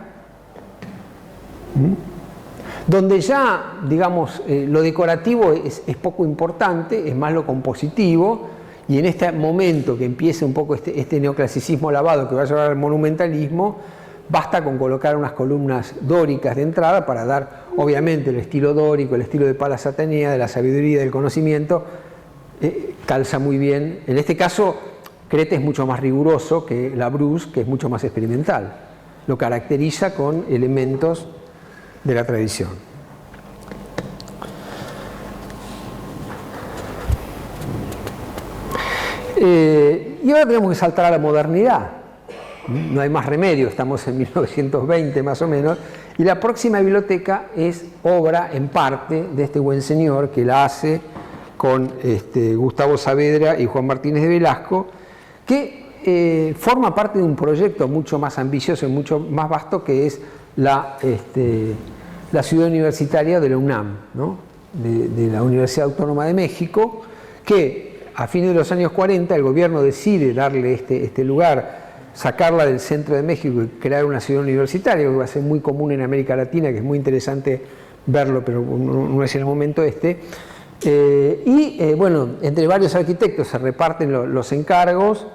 donde ya, digamos, lo decorativo es poco importante, es más lo compositivo. Y en este momento que empieza un poco este neoclasicismo lavado que va a llevar al monumentalismo, basta con colocar unas columnas dóricas de entrada para dar, obviamente, el estilo dórico, el estilo de Palas Atenea, de la sabiduría, del conocimiento, calza muy bien. En este caso, Cret es mucho más riguroso que la Bruce, que es mucho más experimental. Lo caracteriza con elementos de la tradición. Y ahora tenemos que saltar a la modernidad. No hay más remedio, estamos en 1920 más o menos, y la próxima biblioteca es obra en parte de este buen señor, que la hace con Gustavo Saavedra y Juan Martínez de Velasco, que forma parte de un proyecto mucho más ambicioso y mucho más vasto, que es la ciudad universitaria de la UNAM, ¿no? de la Universidad Autónoma de México, que a fines de los años 40 el gobierno decide darle este lugar, sacarla del centro de México y crear una ciudad universitaria, que va a ser muy común en América Latina, que es muy interesante verlo, pero no es el momento bueno, entre varios arquitectos se reparten los encargos,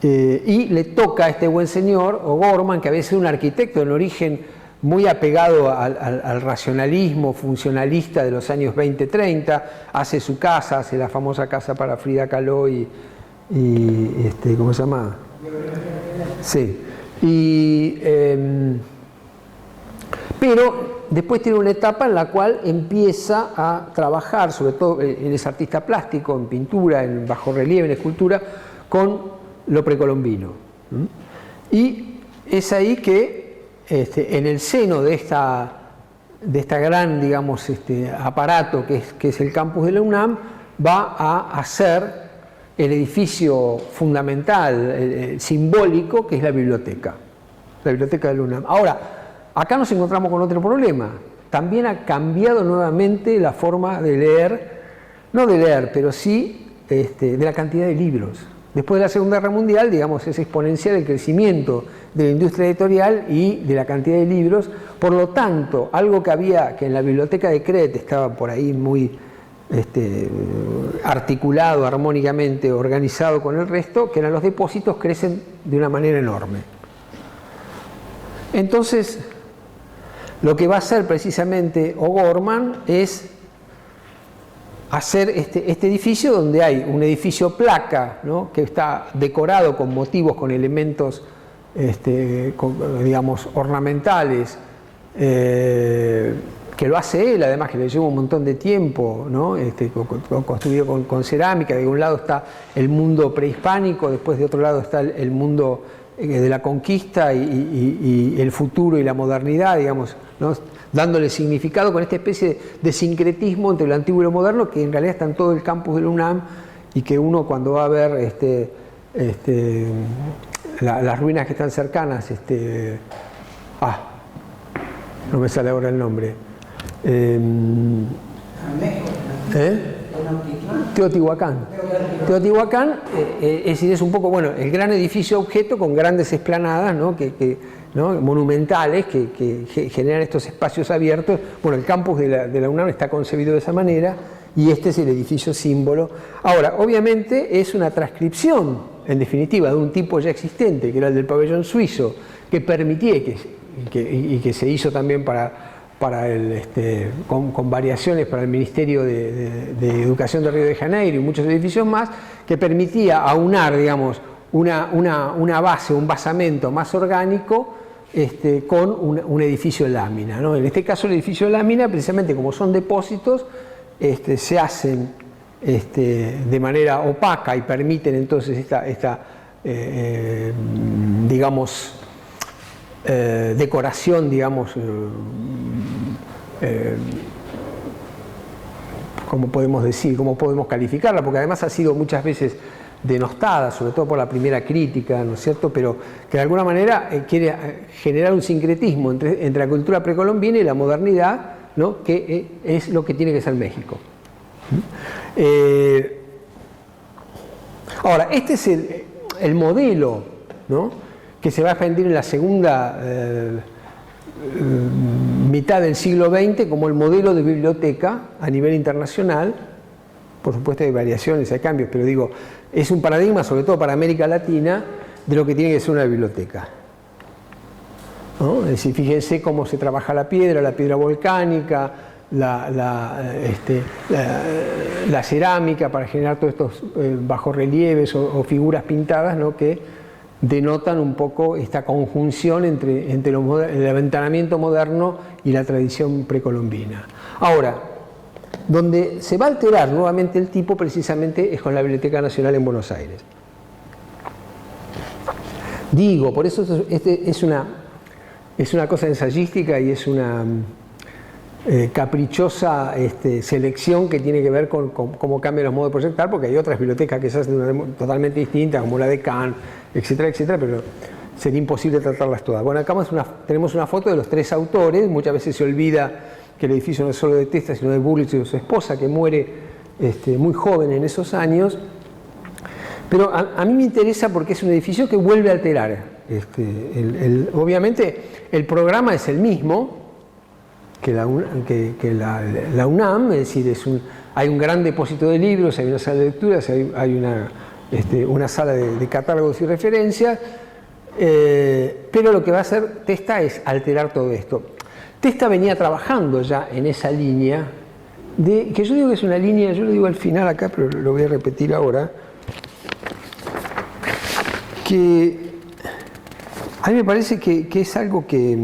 y le toca a este buen señor, O'Gorman, que había sido un arquitecto en origen muy apegado al racionalismo funcionalista de los años 20-30, hace su casa, hace la famosa casa para Frida Kahlo y ¿cómo se llama? Sí. Pero después tiene una etapa en la cual empieza a trabajar, sobre todo él es artista plástico, en pintura, en bajorrelieve, en escultura, con lo precolombino. Y es ahí que en el seno de esta gran, digamos, aparato que es el campus de la UNAM, va a hacer el edificio fundamental, simbólico, que es la biblioteca de la UNAM. Ahora, acá nos encontramos con otro problema. También ha cambiado nuevamente la forma de leer, no de leer, pero sí de la cantidad de libros. Después de la Segunda Guerra Mundial, digamos, es exponencial el crecimiento de la industria editorial y de la cantidad de libros. Por lo tanto, algo que en la biblioteca de Cret estaba por ahí muy articulado, armónicamente organizado con el resto, que eran los depósitos, crecen de una manera enorme. Entonces, lo que va a hacer precisamente O'Gorman es hacer este edificio, donde hay un edificio placa, ¿no?, que está decorado con motivos, con elementos digamos ornamentales, que lo hace él, además que le lleva un montón de tiempo, ¿no? Construido con cerámica. De un lado está el mundo prehispánico, después de otro lado está el mundo de la conquista y el futuro y la modernidad, digamos, ¿no?, dándole significado con esta especie de sincretismo entre lo antiguo y lo moderno, que en realidad está en todo el campus de la UNAM, y que uno cuando va a ver las ruinas que están cercanas, no me sale ahora el nombre, Teotihuacán. Teotihuacán, es decir, es un poco, bueno, el gran edificio objeto con grandes esplanadas, ¿no?, ¿no?, monumentales, que generan estos espacios abiertos. Bueno, el campus de la UNAM está concebido de esa manera, y este es el edificio símbolo. Ahora, obviamente es una transcripción, en definitiva, de un tipo ya existente, que era el del pabellón suizo, que permitía y que se hizo también con variaciones para el Ministerio de Educación de Río de Janeiro y muchos edificios más, que permitía aunar, digamos, una base, un basamento más orgánico con un edificio de lámina, ¿no? En este caso el edificio de lámina, precisamente como son depósitos, se hacen de manera opaca y permiten entonces esta digamos, decoración, digamos, ¿cómo podemos decir? ¿Cómo podemos calificarla? Porque además ha sido muchas veces denostada, sobre todo por la primera crítica, ¿no es cierto?, pero que de alguna manera quiere generar un sincretismo entre la cultura precolombina y la modernidad, ¿no?, que es lo que tiene que ser México. Ahora, este es el modelo, ¿no?, que se va a expandir en la segunda mitad del siglo XX como el modelo de biblioteca a nivel internacional. Por supuesto hay variaciones, hay cambios, pero digo, es un paradigma, sobre todo para América Latina, de lo que tiene que ser una biblioteca, ¿no? Es decir, fíjense cómo se trabaja la piedra volcánica, la cerámica para generar todos estos bajorrelieves o figuras pintadas, ¿no?, que denotan un poco esta conjunción entre el aventanamiento moderno y la tradición precolombina. Ahora, donde se va a alterar nuevamente el tipo precisamente es con la Biblioteca Nacional en Buenos Aires. Digo, por eso es una cosa ensayística y es una caprichosa selección que tiene que ver con cómo cambian los modos de proyectar, porque hay otras bibliotecas que se hacen de una totalmente distinta, como la de Cannes, etcétera, etcétera, pero sería imposible tratarlas todas. Bueno, acá tenemos una foto de los tres autores. Muchas veces se olvida que el edificio no es solo de Testa, sino de Bullrich y de su esposa, que muere muy joven en esos años. Pero a mí me interesa porque es un edificio que vuelve a alterar. Obviamente el programa es el mismo que la UNAM, es decir, hay un gran depósito de libros, hay una sala de lecturas, hay una sala de catálogos y referencias, pero lo que va a hacer Testa es alterar todo esto. Testa venía trabajando ya en esa línea, que yo digo que es una línea, yo lo digo al final acá, pero lo voy a repetir ahora, que a mí me parece que es algo que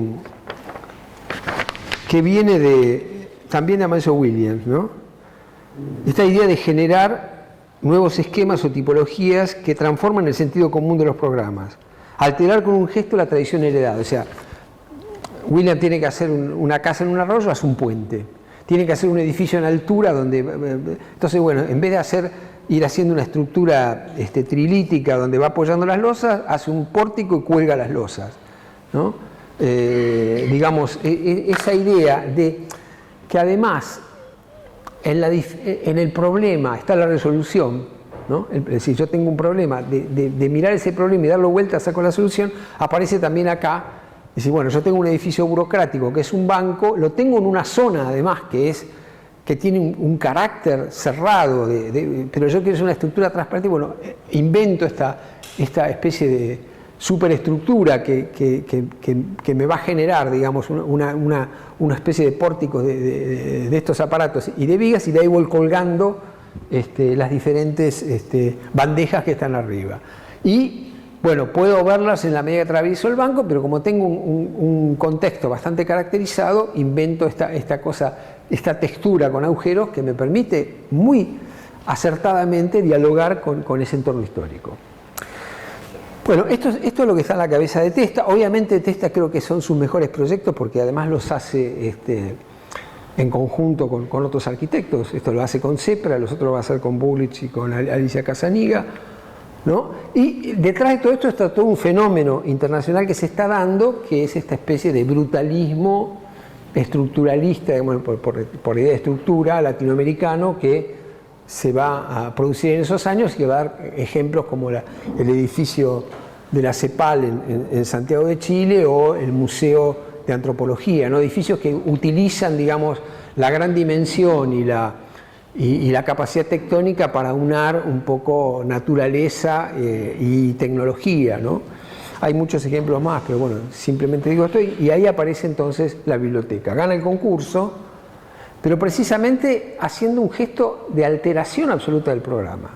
viene también de Amancio Williams, ¿no? Esta idea de generar nuevos esquemas o tipologías que transforman el sentido común de los programas, alterar con un gesto la tradición heredada. O sea, Williams tiene que hacer una casa en un arroyo, hace un puente. tiene que hacer un edificio en altura donde... Entonces, bueno, en vez de ir haciendo una estructura trilítica donde va apoyando las losas, hace un pórtico y cuelga las losas, ¿no? Digamos, esa idea de que además en el problema está la resolución, ¿no? Es decir, yo tengo un problema, de mirar ese problema y darlo vuelta, saco la solución, aparece también acá. Es decir, bueno, yo tengo un edificio burocrático que es un banco, lo tengo en una zona además que tiene un carácter cerrado, pero yo quiero hacer una estructura transparente, bueno, invento esta especie de superestructura que me va a generar, digamos, una especie de pórtico de estos aparatos y de vigas, y de ahí voy colgando las diferentes bandejas que están arriba. Y bueno, puedo verlas en la medida que atravieso el banco, pero como tengo un contexto bastante caracterizado, invento esta textura con agujeros que me permite muy acertadamente dialogar con ese entorno histórico. Bueno, esto es lo que está en la cabeza de Testa. Obviamente Testa creo que son sus mejores proyectos porque además los hace en conjunto con otros arquitectos. Esto lo hace con Cepra, los otros lo va a hacer con Bullrich y con Alicia Casaniga, ¿no? Y detrás de todo esto está todo un fenómeno internacional que se está dando, que es esta especie de brutalismo estructuralista, digamos, por idea de estructura, latinoamericano, que se va a producir en esos años y que va a dar ejemplos como el edificio de la CEPAL en Santiago de Chile o el Museo de Antropología, ¿no? Edificios que utilizan, digamos, la gran dimensión y la capacidad tectónica para unar un poco naturaleza y tecnología, ¿no? Hay muchos ejemplos más, pero bueno, simplemente digo esto, y ahí aparece entonces la biblioteca. Gana el concurso, pero precisamente haciendo un gesto de alteración absoluta del programa.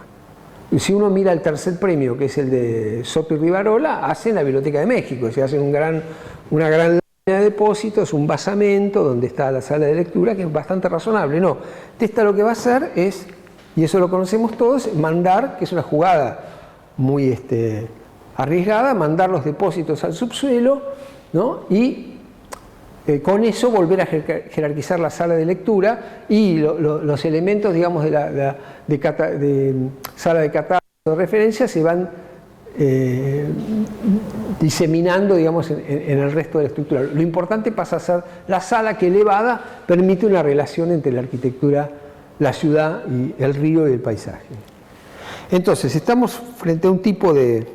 Y si uno mira el tercer premio, que es el de Soto y Rivarola, hacen la Biblioteca de México, se hacen una gran línea de depósitos, un basamento donde está la sala de lectura, que es bastante razonable. No, Testa lo que va a hacer es, y eso lo conocemos todos, mandar, que es una jugada muy arriesgada, mandar los depósitos al subsuelo, ¿no? Y con eso volver a jerarquizar la sala de lectura y los elementos, digamos, de sala de catálogo de referencia se van diseminando, digamos, en el resto de la estructura. Lo importante pasa a ser la sala que, elevada, permite una relación entre la arquitectura, la ciudad y el río y el paisaje. Entonces, estamos frente a un tipo de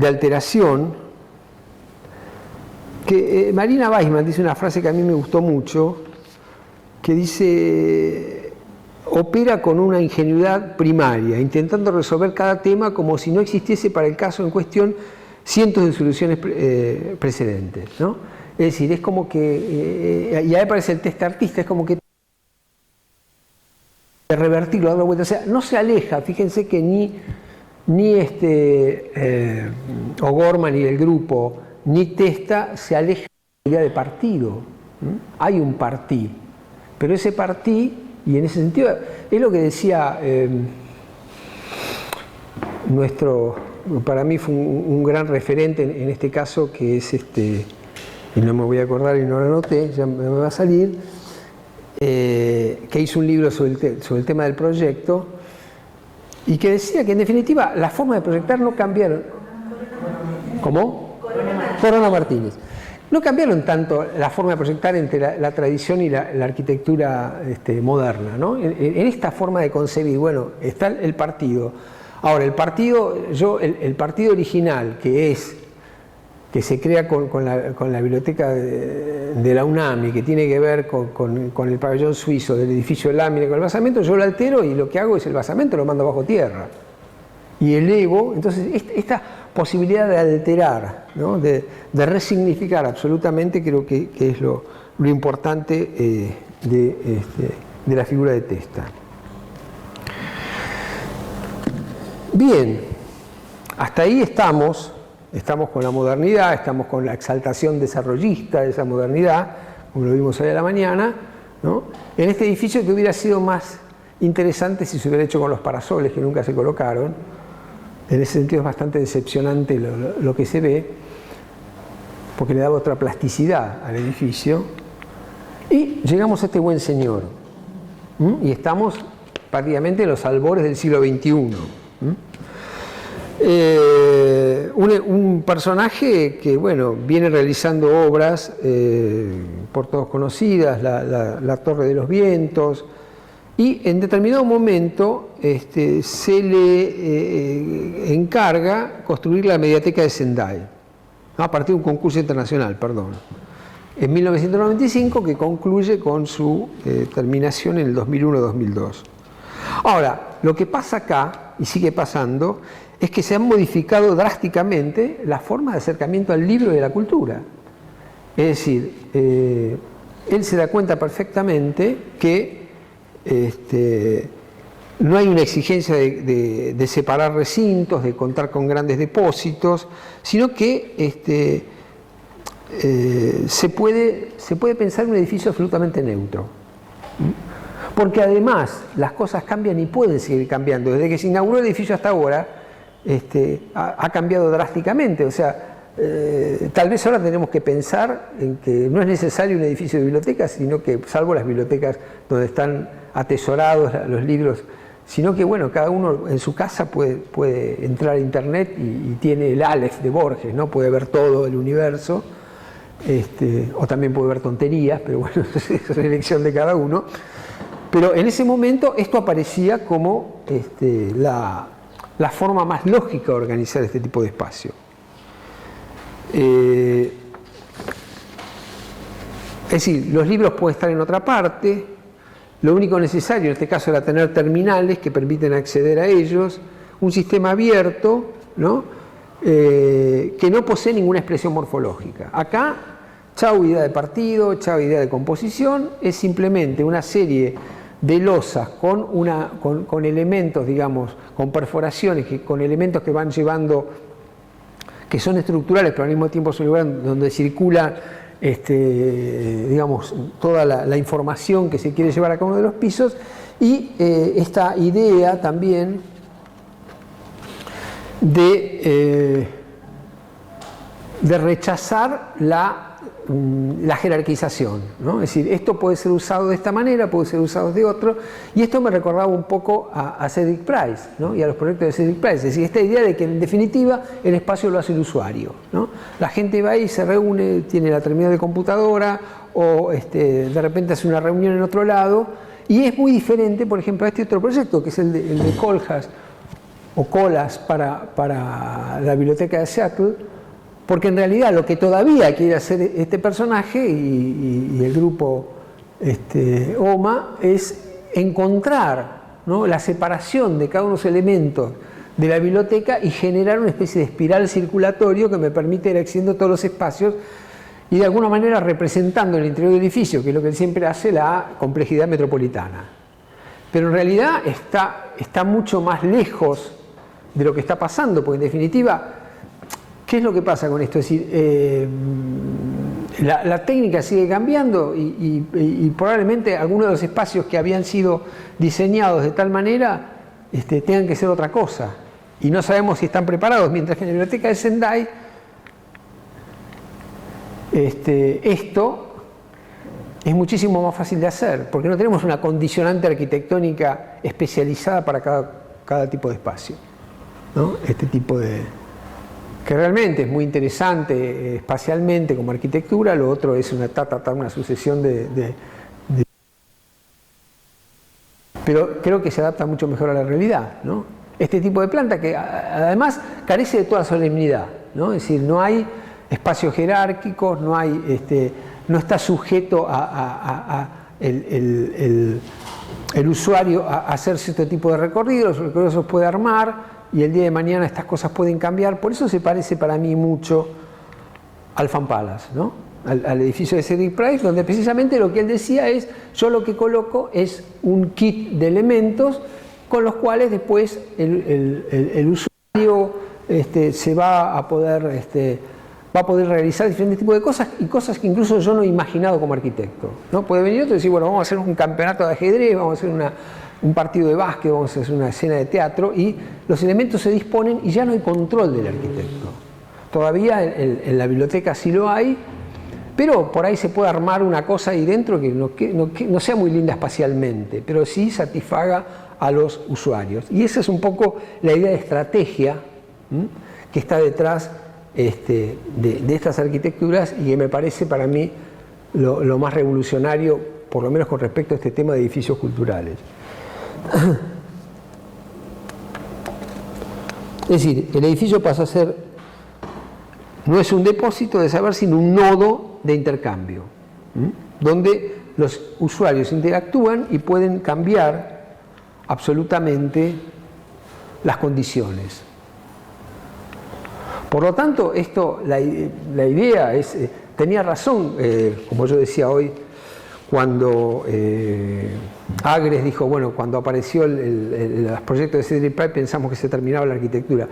alteración que Marina Weissman dice una frase que a mí me gustó mucho, que dice: opera con una ingenuidad primaria, intentando resolver cada tema como si no existiese para el caso en cuestión cientos de soluciones precedentes, ¿no? Es decir, es como que, y ahí aparece el test artista, es como que revertirlo, darlo vuelta, o sea, no se aleja, fíjense que ni O'Gorman ni el grupo, ni Testa se aleja de la idea de partido. Hay un partí, pero ese partí, y en ese sentido, es lo que decía para mí fue un gran referente en este caso, que es y no me voy a acordar y no lo anoté, ya me va a salir, que hizo un libro sobre el tema del proyecto, y que decía que en definitiva las formas de proyectar no cambiaron. ¿Cómo? Corona Martínez. No cambiaron tanto la forma de proyectar entre la tradición y la arquitectura moderna, ¿no? En esta forma de concebir, bueno, está el partido. Ahora, el partido original, que se crea con la biblioteca de la UNAM y que tiene que ver con el pabellón suizo del edificio de lámina, con el basamento, yo lo altero y lo que hago es el basamento lo mando bajo tierra. Y elevo, entonces, esta posibilidad de alterar, ¿no? de resignificar absolutamente, creo que es lo importante de la figura de Testa. Bien, hasta ahí estamos con la modernidad, estamos con la exaltación desarrollista de esa modernidad, como lo vimos hoy a la mañana, ¿no? En este edificio, que hubiera sido más interesante si se hubiera hecho con los parasoles, que nunca se colocaron. En ese sentido es bastante decepcionante lo que se ve, porque le daba otra plasticidad al edificio. Y llegamos a este buen señor. Y estamos prácticamente en los albores del siglo XXI. Un personaje que, bueno, viene realizando obras por todos conocidas, la Torre de los Vientos, y en determinado momento se le encarga construir la mediateca de Sendai, a partir de un concurso internacional, perdón, en 1995, que concluye con su terminación en el 2001-2002. Ahora, lo que pasa acá, y sigue pasando, es que se han modificado drásticamente las formas de acercamiento al libro y a la cultura. Es decir, él se da cuenta perfectamente que no hay una exigencia de separar recintos, de contar con grandes depósitos, sino que se puede pensar en un edificio absolutamente neutro. Porque además las cosas cambian y pueden seguir cambiando. Desde que se inauguró el edificio hasta ahora, ha cambiado drásticamente. O sea, tal vez ahora tenemos que pensar en que no es necesario un edificio de bibliotecas, sino que, salvo las bibliotecas donde están atesorados los libros, sino que, bueno, cada uno en su casa puede entrar a internet y tiene el Aleph de Borges, ¿no? Puede ver todo el universo, o también puede ver tonterías, pero bueno, es la elección de cada uno. Pero en ese momento esto aparecía como la forma más lógica de organizar este tipo de espacio. Es decir, los libros pueden estar en otra parte, lo único necesario en este caso era tener terminales que permiten acceder a ellos, un sistema abierto, ¿no? Que no posee ninguna expresión morfológica. Acá, chau idea de partido, chau idea de composición, es simplemente una serie de losas con elementos, digamos, con perforaciones, con elementos que van llevando, que son estructurales, pero al mismo tiempo son lugares donde circula, digamos, toda la información que se quiere llevar a cada uno de los pisos, y esta idea también de rechazar la jerarquización, ¿no? Es decir, esto puede ser usado de esta manera, puede ser usado de otro, y esto me recordaba un poco a Cedric Price, ¿no? Y a los proyectos de Cedric Price. Es decir, esta idea de que en definitiva el espacio lo hace el usuario, ¿no? La gente va ahí, se reúne, tiene la terminal de computadora, o de repente hace una reunión en otro lado, y es muy diferente, por ejemplo, a este otro proyecto, que es el de Colhas, o Colas para la biblioteca de Seattle, porque en realidad lo que todavía quiere hacer este personaje y el grupo OMA es encontrar, ¿no?, la separación de cada uno de los elementos de la biblioteca y generar una especie de espiral circulatorio que me permite ir accediendo a todos los espacios y de alguna manera representando en el interior del edificio, que es lo que siempre hace, la complejidad metropolitana. Pero en realidad está mucho más lejos de lo que está pasando, porque en definitiva, ¿qué es lo que pasa con esto? Es decir, la técnica sigue cambiando y probablemente algunos de los espacios que habían sido diseñados de tal manera tengan que ser otra cosa. Y no sabemos si están preparados, mientras que en la biblioteca de Sendai esto es muchísimo más fácil de hacer, porque no tenemos una condicionante arquitectónica especializada para cada tipo de espacio, ¿no? Este tipo de... que realmente es muy interesante espacialmente como arquitectura, lo otro es una sucesión pero creo que se adapta mucho mejor a la realidad, ¿no? Este tipo de planta que además carece de toda solemnidad, ¿no? Es decir, no hay espacios jerárquicos, no está sujeto el usuario a hacer cierto tipo de recorridos, los recorridos los puede armar, y el día de mañana estas cosas pueden cambiar. Por eso se parece para mí mucho al Fan Palace, ¿no? Al edificio de Cedric Price, donde precisamente lo que él decía es: yo lo que coloco es un kit de elementos con los cuales después el usuario se va a poder realizar diferentes tipos de cosas, y cosas que incluso yo no he imaginado como arquitecto, ¿no? Puede venir otro y decir, bueno, vamos a hacer un campeonato de ajedrez, vamos a hacer un partido de básquet, vamos a hacer una escena de teatro, y los elementos se disponen y ya no hay control del arquitecto. Todavía en la biblioteca sí lo hay, Pero por ahí se puede armar una cosa ahí dentro que no sea muy linda espacialmente, pero sí satisfaga a los usuarios. Y esa es un poco la idea de estrategia que está detrás de estas arquitecturas y que me parece para mí lo más revolucionario, por lo menos con respecto a este tema de edificios culturales. Es decir, el edificio pasa a ser, no es un depósito de saber, sino un nodo de intercambio, donde los usuarios interactúan y pueden cambiar absolutamente las condiciones. Por lo tanto, la idea es, tenía razón, como yo decía hoy, cuando Agres dijo, bueno, cuando apareció los proyectos de Cedric Pike pensamos que se terminaba la arquitectura.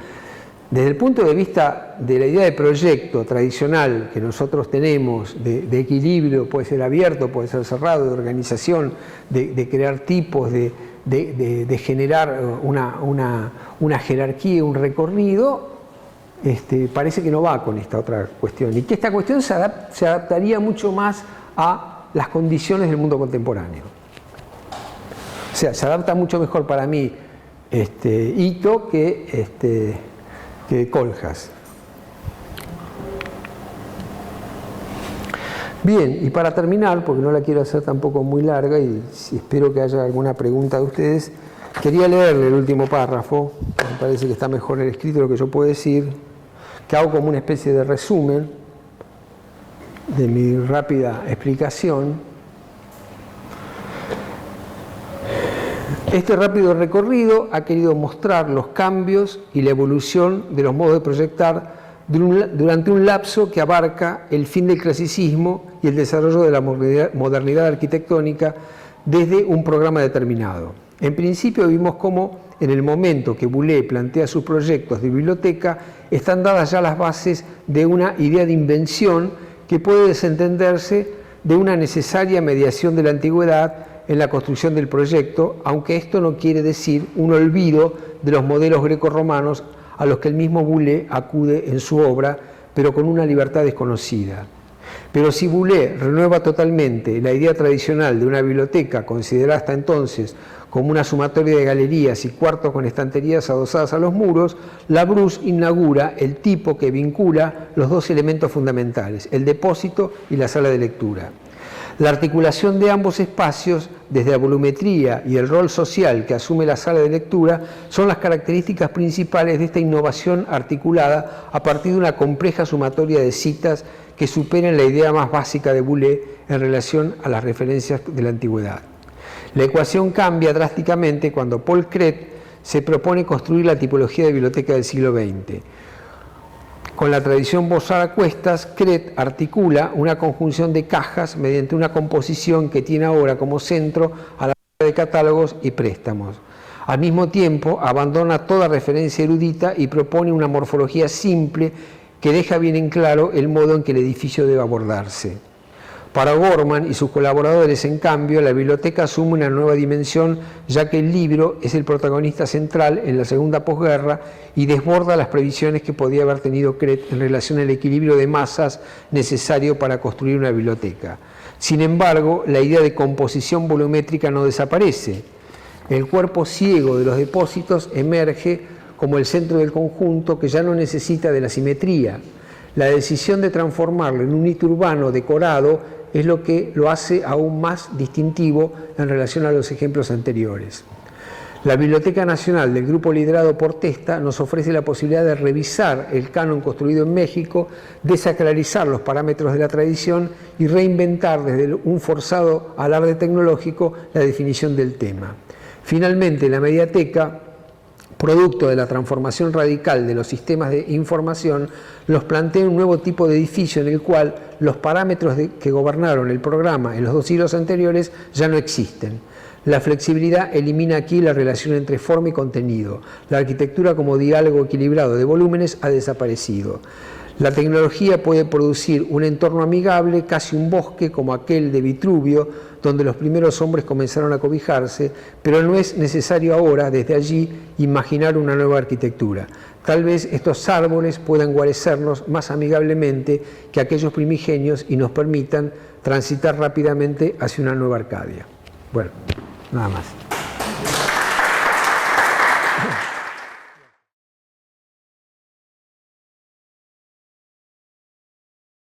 Desde el punto de vista de la idea de proyecto tradicional que nosotros tenemos, de equilibrio, puede ser abierto, puede ser cerrado, de organización, de crear tipos, de generar una jerarquía, un recorrido, parece que no va con esta otra cuestión. Y que esta cuestión se adaptaría mucho más a las condiciones del mundo contemporáneo. O sea, se adapta mucho mejor para mí Ito que Kohlhaas. Bien, y para terminar, porque no la quiero hacer tampoco muy larga y espero que haya alguna pregunta de ustedes, quería leerle el último párrafo, me parece que está mejor el escrito de lo que yo puedo decir, que hago como una especie de resumen de mi rápida explicación. Este rápido recorrido ha querido mostrar los cambios y la evolución de los modos de proyectar durante un lapso que abarca el fin del clasicismo y el desarrollo de la modernidad arquitectónica desde un programa determinado. En principio vimos cómo en el momento que Boulez plantea sus proyectos de biblioteca están dadas ya las bases de una idea de invención que puede desentenderse de una necesaria mediación de la antigüedad en la construcción del proyecto, aunque esto no quiere decir un olvido de los modelos grecorromanos a los que el mismo Boulez acude en su obra, pero con una libertad desconocida. Pero si Boulez renueva totalmente la idea tradicional de una biblioteca considerada hasta entonces como una sumatoria de galerías y cuartos con estanterías adosadas a los muros, Labrousse inaugura el tipo que vincula los dos elementos fundamentales, el depósito y la sala de lectura. La articulación de ambos espacios, desde la volumetría y el rol social que asume la sala de lectura, son las características principales de esta innovación articulada a partir de una compleja sumatoria de citas que superan la idea más básica de Boulez en relación a las referencias de la antigüedad. La ecuación cambia drásticamente cuando Paul Cret se propone construir la tipología de biblioteca del siglo XX. Con la tradición Beaux-Arts a cuestas, Cret articula una conjunción de cajas mediante una composición que tiene ahora como centro a la de catálogos y préstamos. Al mismo tiempo, abandona toda referencia erudita y propone una morfología simple que deja bien en claro el modo en que el edificio debe abordarse. Para O'Gorman y sus colaboradores, en cambio, la biblioteca asume una nueva dimensión, ya que el libro es el protagonista central en la segunda posguerra y desborda las previsiones que podía haber tenido Cret en relación al equilibrio de masas necesario para construir una biblioteca. Sin embargo, la idea de composición volumétrica no desaparece. El cuerpo ciego de los depósitos emerge como el centro del conjunto que ya no necesita de la simetría. La decisión de transformarlo en un hito urbano decorado es lo que lo hace aún más distintivo en relación a los ejemplos anteriores. La Biblioteca Nacional del grupo liderado por Testa nos ofrece la posibilidad de revisar el canon construido en México, desacralizar los parámetros de la tradición y reinventar desde un forzado alarde tecnológico la definición del tema. Finalmente, la Mediateca, producto de la transformación radical de los sistemas de información, nos plantea un nuevo tipo de edificio en el cual los parámetros que gobernaron el programa en los 2 siglos anteriores ya no existen. La flexibilidad elimina aquí la relación entre forma y contenido. La arquitectura como diálogo equilibrado de volúmenes ha desaparecido. La tecnología puede producir un entorno amigable, casi un bosque como aquel de Vitruvio, donde los primeros hombres comenzaron a cobijarse, pero no es necesario ahora, desde allí, imaginar una nueva arquitectura. Tal vez estos árboles puedan guarecernos más amigablemente que aquellos primigenios y nos permitan transitar rápidamente hacia una nueva Arcadia. Bueno, nada más.